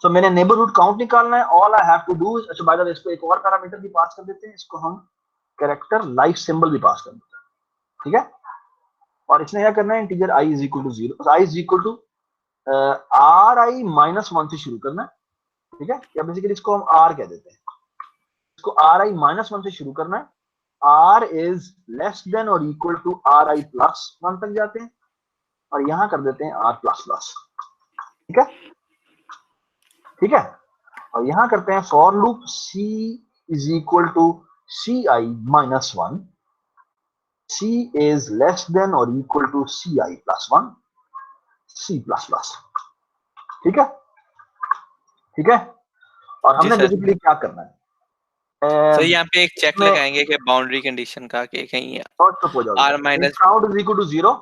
So मैंने नेबरहुड काउंट निकालना है, all I have to do is, अच्छा बाय द वे इसको एक और पैरामीटर भी पास कर देते हैं, इसको हम कैरेक्टर लाइफ सिंबल भी पास कर देते हैं, ठीक है? और इसने क्या करना है, integer i is equal to 0, i is equal to ri minus 1 से शुरू करना है, ठीक है, या बेसिकली इसको हम r कह देते हैं, इसको ri माइनस 1 से शुरू करना है, r इज लेस देन और इक्वल टू ri प्लस 1 तक जाते हैं, और यहां कर देते हैं r प्लस प्लस, ठीक है, ठीक है, और यहां करते हैं for loop c is equal to ci minus 1, c is less than और equal to ci plus 1, c plus plus, ठीक है, ठीक है, और जी हमने सर। बेसिकली क्या करना है, सर यहाँ पे एक चेक मैं- लगाएंगे कि बाउंड्री कंडीशन का कि कहीं शॉर्ट हो जाएगा, r minus count is equal to 0,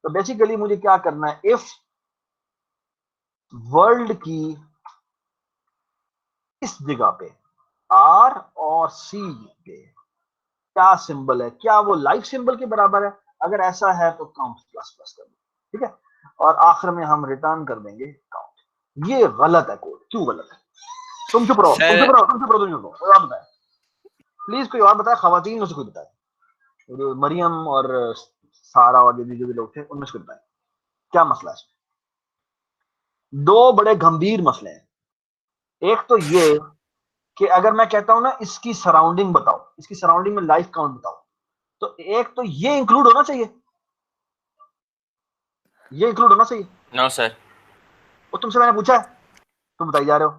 तो बेसिकली मुझे क्या करना है, इफ वर्ल्ड की इस जगह पे r और c के क्या सिंबल है, क्या वो लाइफ सिंबल के बराबर है, अगर ऐसा है तो काउंट प्लस प्लस कर दो, ठीक है, और आखिर में हम रिटर्न कर देंगे काउंट। ये गलत है कोड, क्यों गलत है, तुम चुप रहो, तुम चुप रहो, तुम चुप रहो, तुम चुप रहो, कोई और बताए प्लीज, कोई और बताए, खवातीन में से कोई बताए, मरियम और सारा और जो भी लोग थे उनमें से कोई बताए क्या मसला है इसमें। दो बड़े गंभीर मसले हैं, एक तो ये कि अगर मैं कहता हूं ना इसकी सराउंडिंग बताओ, इसकी सराउंडिंग में लाइफ काउंट बताओ, तो एक तो ये इंक्लूड होना चाहिए, ये इंक्लूड होना चाहिए। No sir. वो तुमसे मैंने पूछा है, तुम बताई जा रहे हो।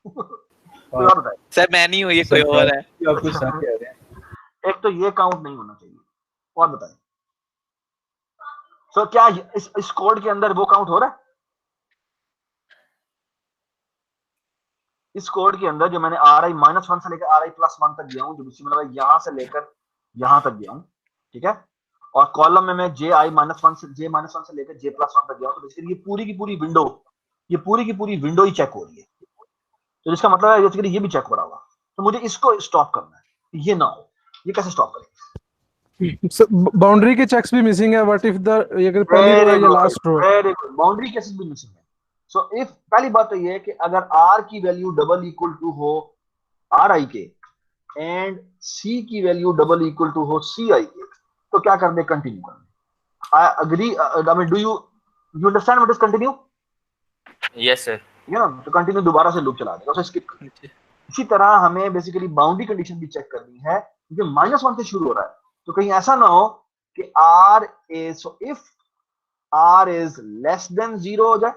कोई और बताए। सर मैं नहीं हूँ, ये कोई और है। आपको सर कह रहे हैं। एक तो ये काउंट नहीं होना चाहिए, और बताए। तो क्या इस कोड के अंदर वो काउंट हो रहा है, इस कोड के अंदर जो मैंने ri माइनस 1 से लेकर ri प्लस 1 तक गया हूं, जो मतलब यहां से लेकर यहां तक गया हूं, ठीक है, और कॉलम में मैं ji माइनस 1 से लेकर j प्लस 1 तक गया हूं, तो बेसिकली ये पूरी की पूरी विंडो, ये पूरी की पूरी विंडो ही चेक हो रही है, तो जिसका मतलब है बेसिकली ये भी चेक हो रहा होगा, तो मुझे इसको स्टॉप करना है, ये ना हो, ये कैसे स्टॉप करें, बाउंड्री के चेक्स भी मिसिंग है, व्हाट इफ द अगर पहली रो है या लास्ट रो है, वेरी गुड, बाउंड्री केसेस भी मिसिंग है। सो इफ पहली बात तो ये है कि अगर r की वैल्यू डबल इक्वल टू हो ri के एंड c की वैल्यू डबल इक्वल टू हो ci के, तो क्या कर दे, कंटिन्यू कर दे। I agree, I mean do you understand what is continue, yes sir. या ना, तो कंटिन्यू दोबारा से लूप चला देगा, उसे स्किप कर दे। इसी तरह हमें बेसिकली बाउंड्री कंडीशन भी चेक करनी है, क्योंकि माइनस 1 से शुरू हो रहा है, तो कहीं ऐसा ना हो कि r is, so if r is less than 0 हो जाए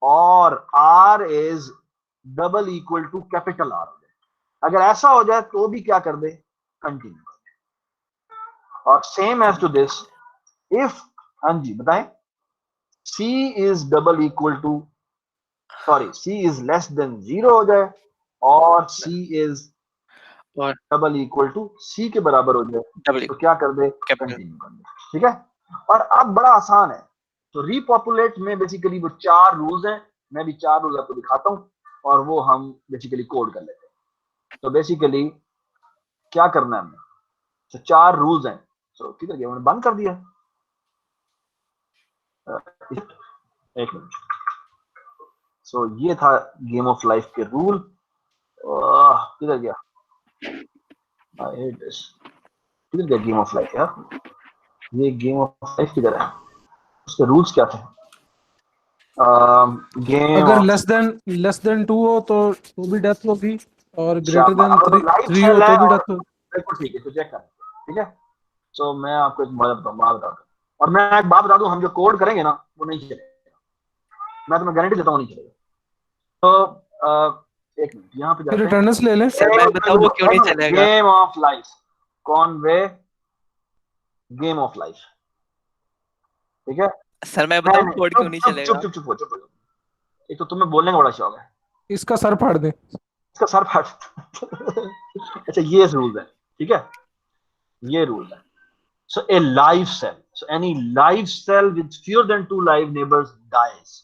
और r is double equal to capital R हो जाए, अगर ऐसा हो जाए तो भी क्या कर दे, कंटिन्यू कर दे। और same as to this, if, हाँ जी बताएं, c is double equal to, sorry, c is less than 0 हो जाए और c इज और डबल इक्वल टू c के बराबर हो जाए, डबल तो क्या कर दे, कैपिटल कंटिन्यू कर दे, ठीक है। और अब बड़ा आसान है, तो रीपॉपुलेट में बेसिकली वो 4 रूल्स हैं, मैं भी 4 रूल्स आपको दिखाता हूं और वो हम बेसिकली कोड कर लेते हैं। तो बेसिकली क्या करना है हमें, तो 4 रूल्स हैं, तो किधर गया, मैंने बंद कर दिया, एक मिनट। सो ये था गेम ऑफ लाइफ के रूल, किधर गया, आई हेट दिस, किधर गया गेम ऑफ लाइफ यार, ये गेम ऑफ लाइफ किधर है, उसके रूल्स क्या थे, गेम अगर लेस देन 2 हो तो भी डेथ होगी, और ग्रेटर देन 3 हो तो भी डेथ होगी। बिल्कुल ठीक है, तो चेक कर, ठीक है। तो मैं आपको एक बात बता दूं, और मैं एक बात बता दूं, हम जो कोड करेंगे ना वो नहीं चलेगा, मैं तुम्हें गारंटी देता हूं नहीं चलेगा। तो एक मिनट यहाँ पे जाते हैं, रिटर्नस ले लें। सर मैं बताऊं वो क्यों नहीं चलेगा। Game of life, Conway game of life, ठीक है। सर मैं बताऊं कोड क्यों नहीं चलेगा। चुप चुप चुप, एक तो तुम्हें बोलने का बड़ा शौक है, इसका सर फाड़ दे, इसका सर फाड़। अच्छा ये रूल है, ठीक है, ये रूल है। So a live cell, so any live cell with fewer than 2 live neighbours dies,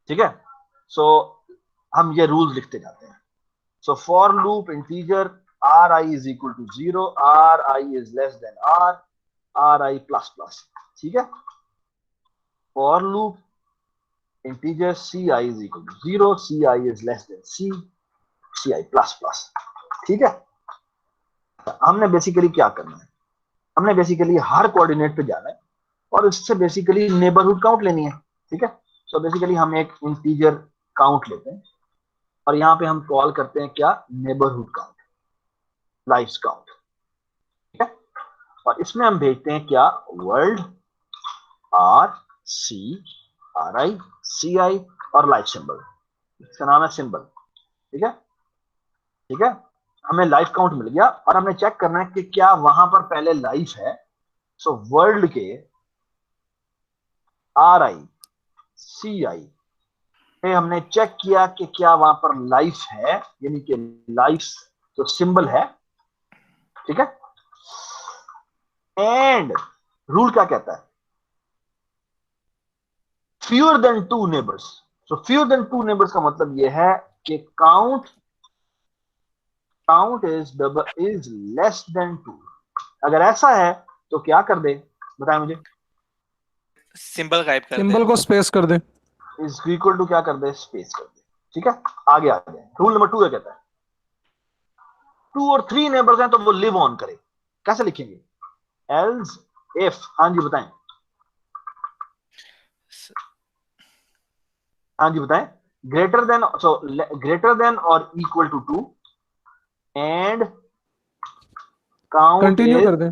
ठीक है। सो हम ये रूल लिखते जाते हैं। So for loop integer ri is equal to 0, ri is less than r, ri plus plus, ठीक है। For loop integer ci is equal to 0, ci is less than c, ci plus plus, ठीक है। हमने basically क्या करना है, हमने basically हर coordinate पे जाना है और उससे बेसिकली नेबरहुड काउंट लेनी है, ठीक है। सो बेसिकली हम एक इंटीजर काउंट लेते हैं और यहाँ पे हम कॉल करते हैं क्या, नेबरहुड काउंट, लाइव्स काउंट, ठीक है। और इसमें हम भेजते हैं क्या, वर्ल्ड RCRI और लाइव सिंबल, इसका नाम है सिंबल, ठीक है, ठीक है। हमें लाइव काउंट मिल गया और हमें चेक करना है कि क्या वहां पर पहले लाइव है। सो वर्ल्ड के RICI पे हमने चेक किया कि क्या वहां पर लाइव है, यानी कि लाइव जो सिंबल है, ठीक है। एंड रूल क्या कहता है, fewer than 2 neighbors। so fewer than 2 neighbors का मतलब यह है कि count is less than 2। अगर ऐसा है तो क्या कर दे, बताएं मुझे। सिंबल गायब कर दे, सिंबल को स्पेस कर दे, इज इक्वल टू क्या कर दे, स्पेस कर दे, ठीक है। आगे आ गए, रूल नंबर 2 क्या कहता है, 2 और 3 नेबर्स हैं तो वो लिव ऑन करे, कैसे लिखेंगे, एल्स इफ, हाँ जी बताएं, हाँ जी बताएं, greater than, so greater than और equal to 2 and count continue is, कर दे,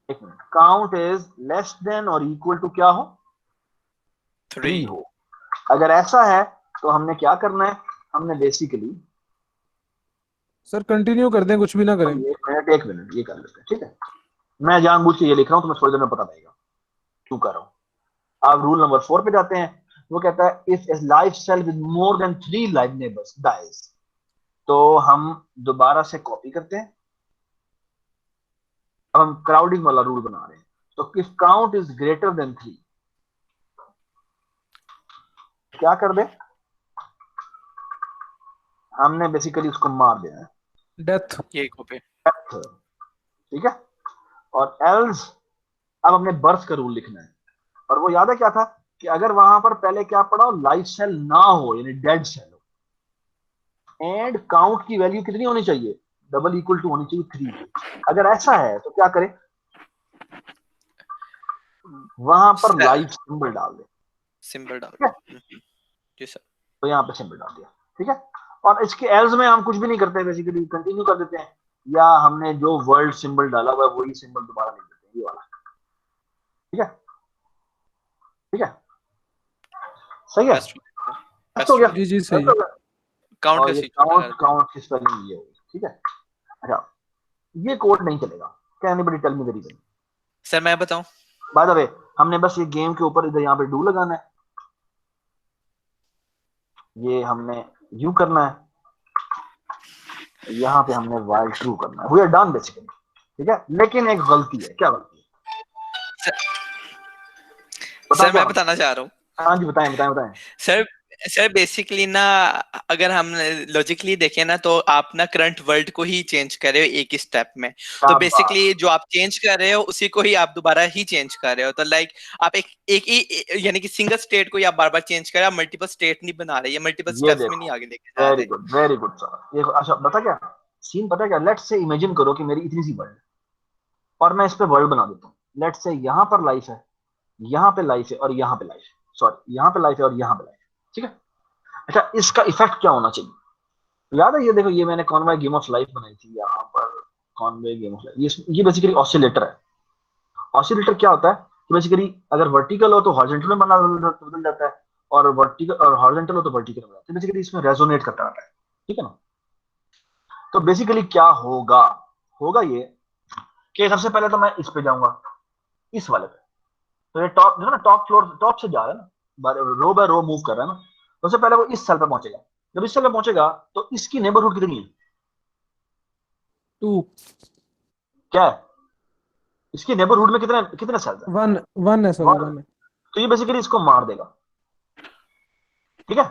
एक minute, count is less than और इक्वल टू क्या हो, 3 हो। अगर ऐसा है तो हमने क्या करना है, हमने बेसिकली, सर कंटिन्यू कर दें, कुछ भी ना करें। एक मिनट ये कर लेते हैं, ठीक है। मैं जानबूझ के ये लिख रहा हूं, तुम्हें थोड़ी देर में पता लगेगा क्यों कर रहा हूं। अब रूल नंबर 4 पे जाते हैं, वो कहता है if a live cell with more than 3 live neighbours dies, तो हम दोबारा से कॉपी करते हैं, अब हम क्राउडिंग वाला रूल बना रहे हैं। तो if count is greater than 3 क्या कर दे, हमने बेसिकली उसको मार देना है, डेथ, ये कॉपी, ठीक है। और एल्स, अब हमने बर्थ का रूल लिखना है, और वो याद है क्या था कि अगर वहां पर पहले क्या पड़ा हो, लाइव सेल ना हो, यानी डेड सेल हो, एंड काउंट की वैल्यू कितनी होनी चाहिए, डबल इक्वल टू होनी चाहिए 3। अगर ऐसा है तो क्या करें, वहां पर लाइव सिंबल डाल दे, सिंबल डाल ठीक है। दे, जी सर। तो यहाँ पे सिंबल डाल दिया, ठीक है। और इसके एल्स में हम कुछ भी नहीं करते, बेसिकली कंटिन्यू कर देते हैं, या हमने जो वर्ल्ड सिंबल डाला हुआ है वही सिंबल दोबारा लिख देते हैं, ये वाला, ठीक है, ठीक है, सही है, हो गया, जी जी सही है। काउंट और का ये सीक्वेंस काउंट की स्पेलिंग ये होगी, ठीक है। अच्छा, ये कोड नहीं चलेगा, can anybody tell me the reason. Sir, मैं बताऊं, बाय द वे, हमने बस ये गेम के ऊपर इधर यहाँ पे डू लगाना है, ये हमने यू करना है, यहाँ पे हमने वाइल ट्रू करना है, वी आर डन बेसिकली, ठीक है। लेकिन एक गलती है, क्या गलती है, सर मैं बताना चाह रहा हूँ। हाँ जी बताएं बताएं बताएं। सर बेसिकली ना, अगर हम लॉजिकली देखें ना, तो आप ना करंट वर्ल्ड को ही चेंज कर रहे हो एक ही स्टेप में, तो बेसिकली जो आप चेंज कर रहे हो उसी को ही आप दोबारा ही चेंज कर रहे हो। तो लाइक आप एक ही यानी कि सिंगल स्टेट को ही आप बार बार चेंज कर रहे हो, मल्टीपल स्टेट नहीं बना रहे, ये मल्टीपल स्टेप्स में नहीं आगे लेके जा रहे। Very good sir. ये अच्छा बता, क्या सीन पता है क्या, लेट्स से इमेजिन करो कि मेरी इतनी सी वर्ल्ड और मैं इस पे वर्ल्ड बना देता हूँ, लेट्स से यहाँ पर लाइफ है, यहाँ पे लाइफ है और यहाँ पे लाइफ है, सॉरी यहाँ पे लाइफ है और यहाँ पे लाइफ है, ठीक है। अच्छा, इसका इफेक्ट क्या होना चाहिए, याद है, ये देखो, ये मैंने कॉन्वे गेम ऑफ लाइफ बनाई थी, यहाँ पर कॉन्वे गेम ऑफ लाइफ, ये बेसिकली ऑसिलेटर है। ऑसिलेटर क्या होता है कि बेसिकली अगर वर्टिकल हो तो हॉरिजॉन्टल में बदल जाता है, और वर्टिकल और हॉरिजॉन्टल हो तो वर्टिकल में जाता है, बेसिकली इसमें रेजोनेट करता रहता है, ठीक है ना। तो बेसिकली क्या होगा, होगा ये कि सबसे पहले तो मैं इस पे जाऊंगा, इस वाले पे, तो ये टॉप जो है ना, टॉप फ्लोर, टॉप से जा रहा है ना, रो बाय रो मूव कर रहा है ना, सबसे पहले वो इस सेल पे पहुंचेगा। जब इस सेल पे पहुंचेगा तो इसकी नेबरहुड कितनी है, 2, क्या है, इसकी नेबरहुड में कितने कितने सेल्स हैं, 1 है सर, 1 है। तो ये बेसिकली इसको मार देगा, ठीक है,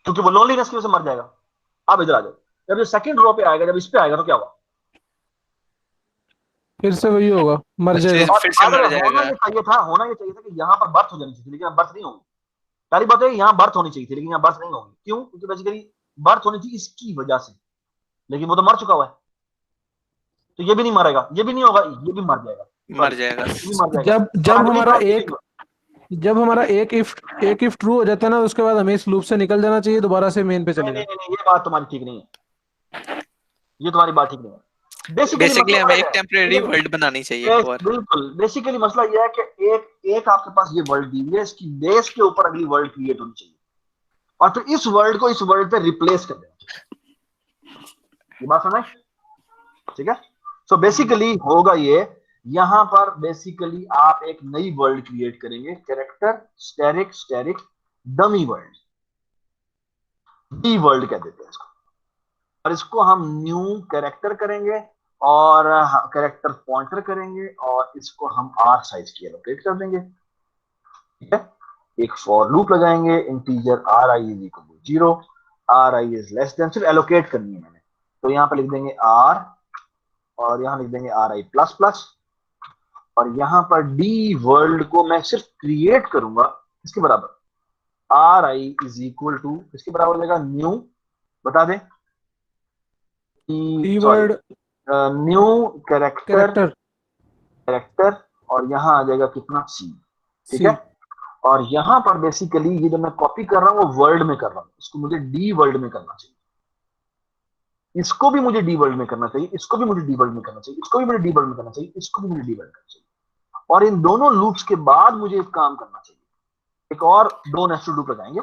क्योंकि वो लोनलीनेस की वजह से मर जाएगा। अब इधर आ जाओ, जब ये सेकंड रो पे आएगा, जब इस पे आएगा तो क्या होगा, फिर से वही होगा, मर जाएगा। फिर से मर जाएगा। होना ये चाहिए था कि यहाँ पर बर्थ हो जानी चाहिए, लेकिन बर्थ नहीं होगी। पहली बात है, यहाँ बर्थ होनी चाहिए थी लेकिन यहाँ बर्थ नहीं होगी, क्यों, क्योंकि बेसिकली बर्थ होनी थी इसकी वजह से, लेकिन वो तो मर चुका हुआ है, तो ये भी नहीं मरेगा, ये भी नहीं होगा, ये भी मर जाएगा, मर जाएगा। ये भी मर जाएगा। जब हमारा एक इफ ट्रू हो जाता है ना, उसके बाद हमें इस लूप से निकल जाना चाहिए, दोबारा से मेन पे चले नहीं जाना। नहीं, ये बात तुम्हारी ठीक नहीं है, ये तुम्हारी बात ठीक नहीं है। बेसिकली हमें एक टेम्परेरी वर्ल्ड बनानी चाहिए एक और। बिल्कुल, बेसिकली मसला ये है कि एक आपके पास ये वर्ल्ड दी हुई है, इसकी बेस के ऊपर अगली वर्ल्ड क्रिएट होनी चाहिए, और फिर इस वर्ल्ड को इस वर्ल्ड पे रिप्लेस कर देना चाहिए। ये बात समझ, ठीक है? सो बेसिकली होगा ये, यहां पर बेसिकली आप एक नई वर्ल्ड क्रिएट करेंगे, character static dummy world, D world कह देते हैं इसको, और इसको हम न्यू कैरेक्टर करेंगे और कैरेक्टर पॉइंटर करेंगे, और इसको हम आर साइज की एलोकेट कर देंगे, ठीक है? एक फॉर लूप लगाएंगे, integer r i is equal to 0, r i is less than, सिर्फ एलोकेट करनी है मैंने, तो यहाँ पे लिख देंगे आर, और यहाँ लिख देंगे आर आई प्लस प्लस, और यहाँ पर डी वर्ल्ड को मैं सिर्फ क्रिएट करूंगा इसके बराबर, r i is equal to इसके बराबर हो जाएगा न्यू, बता दें, न्यू कैरेक्टर, और यहाँ आ जाएगा कितना, सी, ठीक है? और यहाँ पर बेसिकली ये जो मैं कॉपी कर रहा हूँ वो वर्ल्ड में कर रहा हूँ, इसको मुझे डी वर्ल्ड में करना चाहिए, इसको भी मुझे डी वर्ल्ड में करना चाहिए, इसको भी मुझे डी वर्ल्ड में करना चाहिए, इसको भी मुझे डी वर्ल्ड में करना चाहिए, इसको भी मुझे डी वर्ल्ड करना चाहिए, और इन दोनों लूप्स के बाद मुझे एक काम करना चाहिए, एक और दो नेस्टेड लूप लगाएंगे,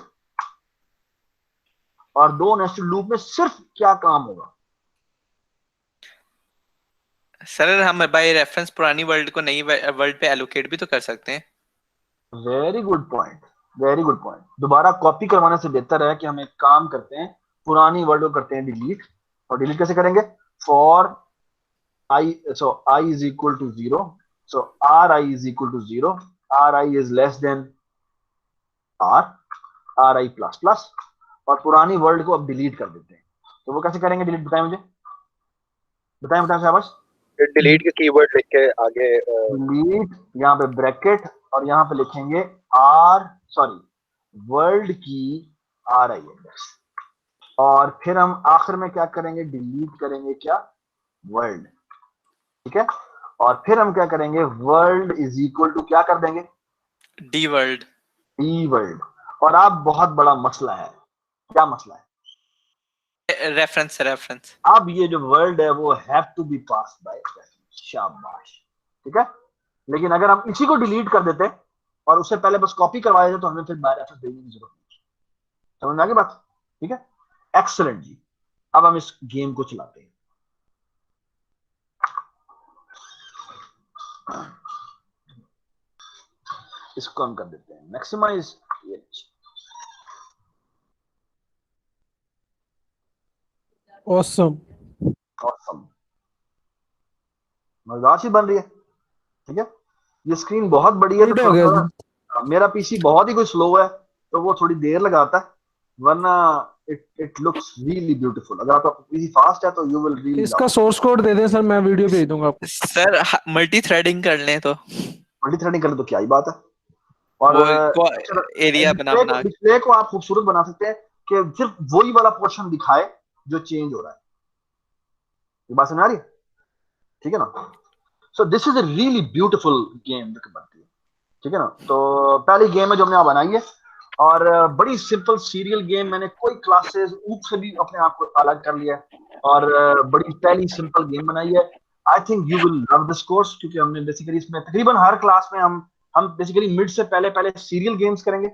और दो नेस्टेड लूप में सिर्फ क्या काम होगा सर, हम बाय रेफरेंस पुरानी वर्ल्ड को नई वर्ल्ड पे एलोकेट भी तो कर सकते हैं। Very good point, very good point. दोबारा कॉपी करवाने से बेहतर है कि हम एक काम करते हैं, पुरानी वर्ल्ड को करते हैं डिलीट, और डिलीट कैसे करेंगे, for i, so i is equal to 0, so r i is equal to 0, r i is less than r i plus plus, और पुरानी वर्ल्ड को अब डिलीट कर देते हैं। तो वो कैसे करेंगे डिलीट, बताएं मुझे, बताएं शाबाश। डिलीट के कीवर्ड लिख के आगे डिलीट, यहाँ पे ब्रैकेट, और यहाँ पे लिखेंगे वर्ल्ड की आर आई एड्रेस, और फिर हम आखिर में क्या करेंगे, डिलीट करेंगे क्या, वर्ल्ड, ठीक है? और फिर हम क्या करेंगे, वर्ल्ड इज इक्वल टू क्या कर देंगे, डी वर्ल्ड, डी वर्ल्ड। और अब बहुत बड़ा मसला है, क्या मसला है, रेफरेंस। अब ये जो वर्ल्ड है वो have to be passed by reference, शाबाश, ठीक है? लेकिन अगर हम इसी को डिलीट कर देते और उससे पहले बस कॉपी करवाए थे तो हमें फिर बाय रेफरेंस देने की जरूरत नहीं। समझ में आ गई बात, ठीक है? एक्सीलेंट जी। अब हम इस गेम को चलाते हैं। इसको हम कर देते हैं मैक्सिमाइज, ऑसम, मजेदार सी बन रही है, ठीक है? ये स्क्रीन बहुत बड़ी है, तो मेरा पीसी बहुत ही कोई स्लो है तो वो थोड़ी देर लगाता है, वरना इट लुक्स रियली ब्यूटीफुल। अगर आपका पीसी फास्ट है तो यू विल रियली। इसका सोर्स कोड दे दें सर, मैं वीडियो भेज दूंगा आपको। सर मल्टी थ्रेडिंग कर लें तो, मल्टी थ्रेडिंग कर ले तो क्या ही बात है। और एरिया बना डिस्प्ले को आप खूबसूरत बना सकते हैं कि सिर्फ वही वाला पोर्शन दिखाए जो चेंज हो रहा है। ये बात समझ आ रही है, ठीक है ना? सो this is a really beautiful game बनती है, ठीक है ना? तो पहली गेम है जो हमने बनाई है, और बड़ी सिंपल सीरियल गेम, मैंने कोई क्लासेस ऊप से भी अपने आप को अलग कर लिया है, और बड़ी पहली सिंपल गेम बनाई है। I think you will love this course, क्योंकि हमने बेसिकली इसमें तकरीबन हर क्लास में हम बेसिकली मिड से पहले सीरियल गेम्स करेंगे,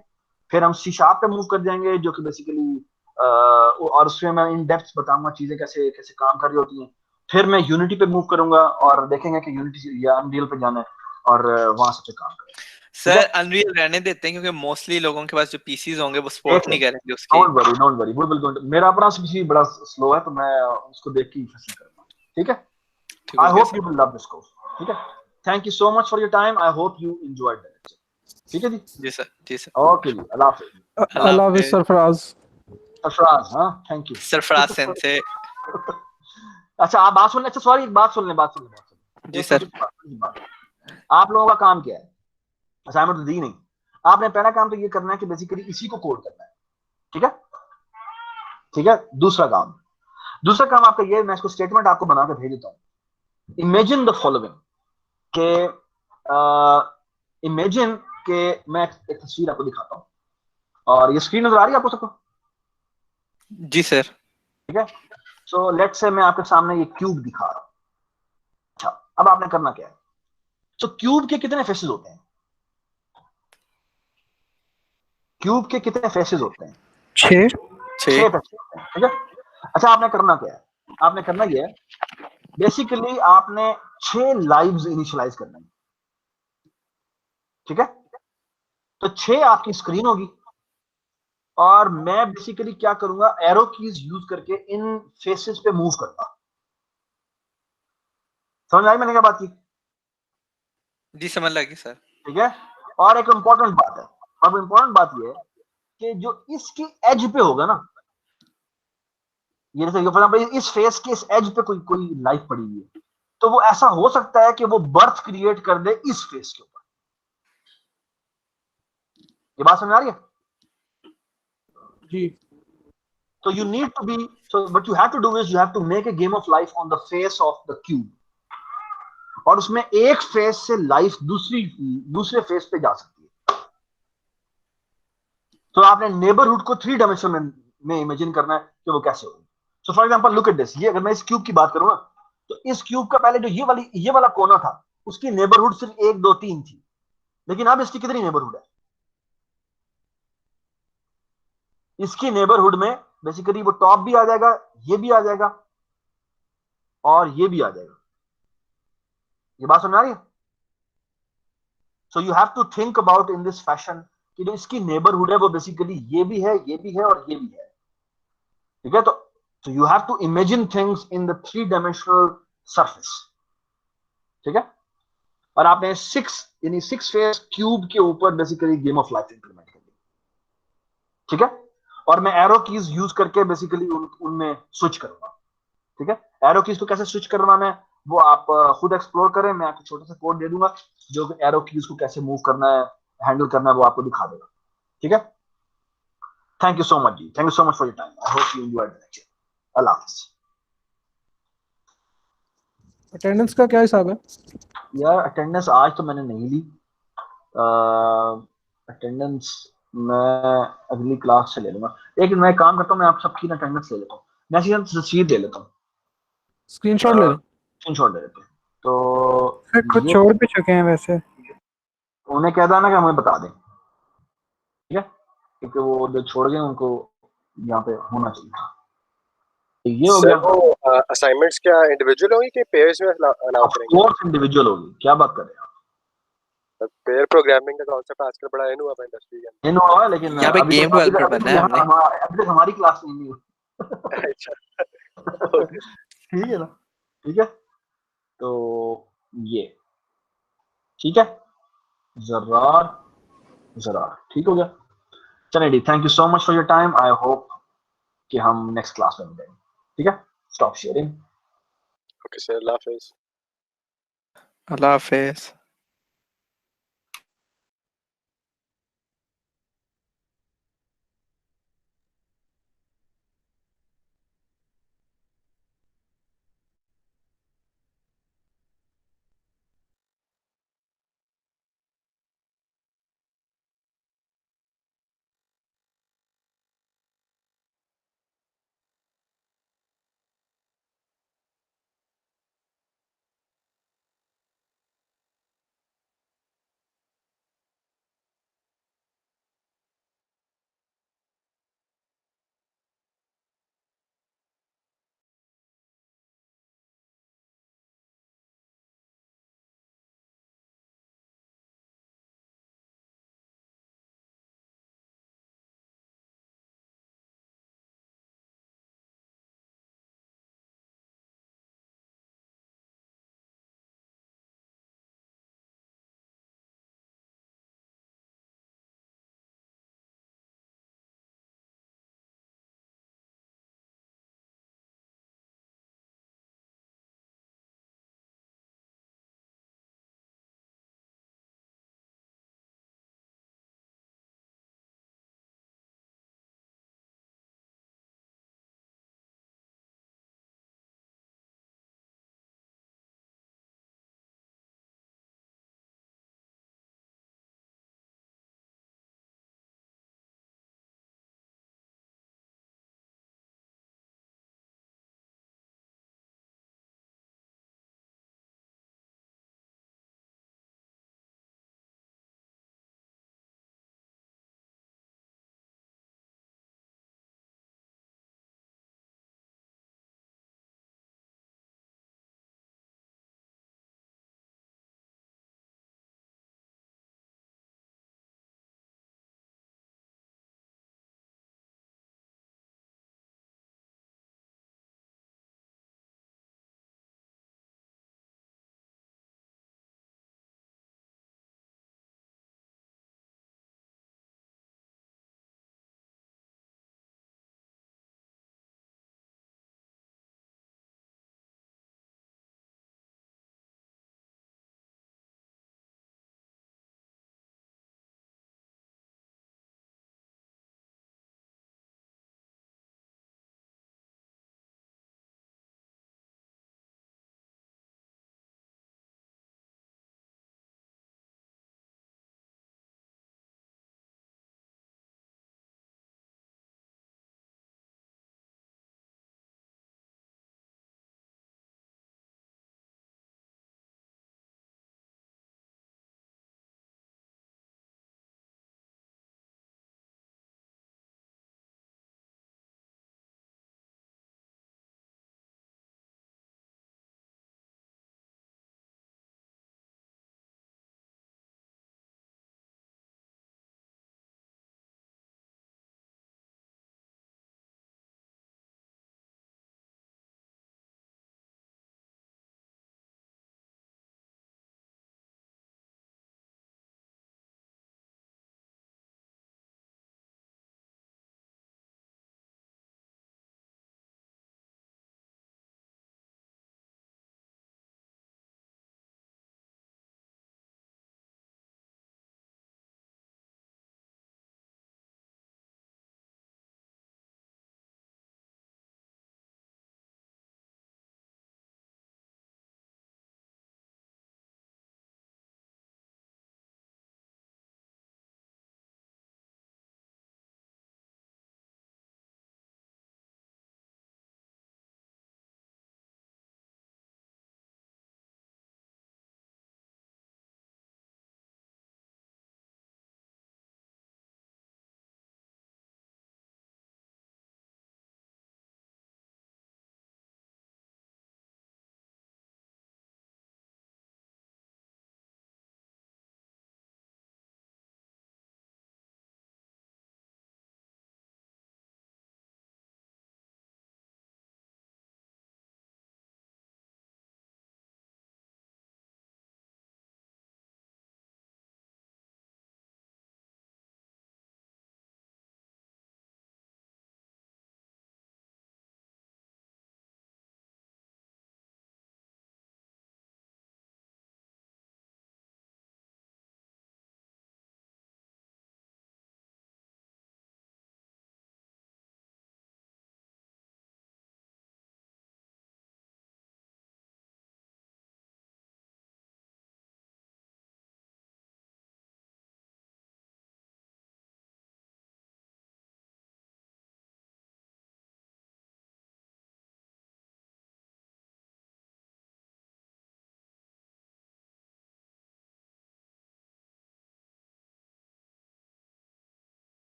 फिर हम सी शार्प पे मूव कर जाएंगे, जो कि बेसिकली और उसमें मैं इन डेप्थ बताऊंगा चीजें कैसे कैसे काम कर रही होती हैं। फिर मैं यूनिटी पे मूव करूंगा और देखेंगे कि यूनिटी या अनरियल पे जाना है, और वहां से काम करेंगे। सर अनरियल रहने देते हैं, क्योंकि मोस्टली लोगों के पास जो पीसीज होंगे वो सपोर्ट नहीं करेंगे उसकी। Don't worry we will do. मेरा अपना पीसी बड़ा स्लो है तो मैं उसको देख के ही फैसला करूंगा, ठीक है? आई hope you will love this course, ठीक है? Thank you so much for your time, I hope you enjoyed the lecture, ठीक है जी? जी सर ओके जी, अल्लाह हाफिज़। अल्लाह हाफिज़ सरफराज। हाँ, थैंक यू सरफराज सेंसे। अच्छा आप बात सुन ले, अच्छा सॉरी एक बात सुन ले जी सर। आप लोगों का काम क्या है? असाइनमेंट तो दी नहीं, आपने पहला काम तो ये करना है कि बेसिकली इसी को कोड करना है, ठीक है? ठीक है, दूसरा काम आपका ये, मैं इसको स्टेटमेंट आपको बना के भेज देता हूँ, इमेजिन द फॉलोइंग के इमेजिन के मैं एक तस्वीर आपको दिखाता हूँ, और ये स्क्रीन नजर आ रही है आपको सबको? जी सर। ठीक है, सो लेट्स से मैं आपके सामने ये क्यूब दिखा रहा हूँ। अच्छा, अब आपने करना क्या है? सो क्यूब के कितने फेसेस होते हैं? क्यूब के कितने फेसेस होते हैं? 6। 6 फेसेस होते हैं। ठीक है, अच्छा आपने करना क्या है? आपने करना ये है, बेसिकली आपने 6 लाइव्स इनिशियलाइज करना है। ठीक है, तो 6 आपकी स्क्रीन होगी, और मैं बेसिकली क्या करूंगा, एरो कीज यूज करके इन फेसेस पे मूव करता। समझ आई मैंने क्या बात की? जी समझ लगी सर। ठीक है, और एक इंपॉर्टेंट बात है, अब इंपॉर्टेंट बात यह है कि जो इसकी एज पे होगा ना, ये जैसे फॉर एग्जांपल इस फेस के इस एज पे कोई कोई लाइफ पड़ी हुई है, तो वो ऐसा हो सकता है कि वो बर्थ क्रिएट कर दे इस फेस के ऊपर। ये बात समझ आ रही है? जी। So you need to be, so what you have to do is you have to make a game of life on the face of the cube, और उसमें एक फेस से लाइफ दूसरे फेस पे जा सकती है। तो आपने नेबरहुड को 3 डायमेंशन में इमेजिन करना है कि वो कैसे होगी। So for example look at this, ये अगर मैं इस क्यूब की बात करूं ना, तो इस क्यूब का पहले जो ये वाला कोना था, उसकी नेबरहुड सिर्फ 1 2 3 थी, लेकिन अब इसकी कितनी नेबरहुड है? इसकी नेबरहुड में बेसिकली वो टॉप भी आ जाएगा, ये भी आ जाएगा, और ये भी आ जाएगा। ये बात समझ आ रही है? So you have to think about in this fashion कि जो इसकी नेबरहुड है वो बेसिकली ये भी है, ये भी है, और ये भी है। ठीक है, तो you have to imagine things in the 3 dimensional surface. ठीक है, और आपने 6 फेस क्यूब के ऊपर basically game of life implement कर दी। ठीक है, और मैं एरो कीज यूज करके बेसिकली उनमें स्विच करूंगा। ठीक है, एरो कीज को कैसे स्विच करवाना है वो आप खुद एक्सप्लोर करें, मैं आपको छोटा सा कोड दे दूंगा जो एरो कीज को कैसे मूव करना है, हैंडल करना है, वो आपको दिखा देगा। ठीक है, थैंक यू सो मच जी, thank you so much for your time, I hope you enjoyed the lecture. अल्लाह हाफिज़। अटेंडेंस का क्या हिसाब है? यार अटेंडेंस आज तो मैंने नहीं ली, अटेंडेंस मैं अगली क्लास से ले लूंगा। लेकिन मैं काम करता हूँ, मैं आप सबकी अटेंडेंस ले लेता हूँ, मैं सीधे ले लेता हूँ, स्क्रीनशॉट ले लें। स्क्रीनशॉट ले लेते हैं। तो सर कुछ ये छोड़ भी चुके हैं वैसे। उन्हें कहता है ना कि हमें बता दें, ठीक है, क्योंकि वो जो छोड़ गए उनको यहाँ पे होना चाहिए था। तो ये हो सर गया। वो असाइनमेंट्स क्या इंडिविजुअल होगी कि पेयर्स में अलाउ करेंगे? कोर्स इंडिविजुअल होगी, क्या बात कर रहे हैं आप? पेयर प्रोग्रामिंग का कॉन्सेप्ट आजकल बड़ा इन हुआ है इंडस्ट्री के इन हुआ है, लेकिन यहाँ पे अभी गेम डेवलपर बनना है हमने। अभी तक हमारी क्लास नहीं हुई। अंदर। अच्छा ओके ठीक है ना, ठीक है, तो ये ठीक है, जरा ठीक हो गया। चलिए D, thank you so much for your time, I hope कि हम नेक्स्ट क्लास में मिलेंगे। ठीक है, स्टॉप शेयरिंग। सर, अल्लाह हाफिज़। अल्लाह हाफिज।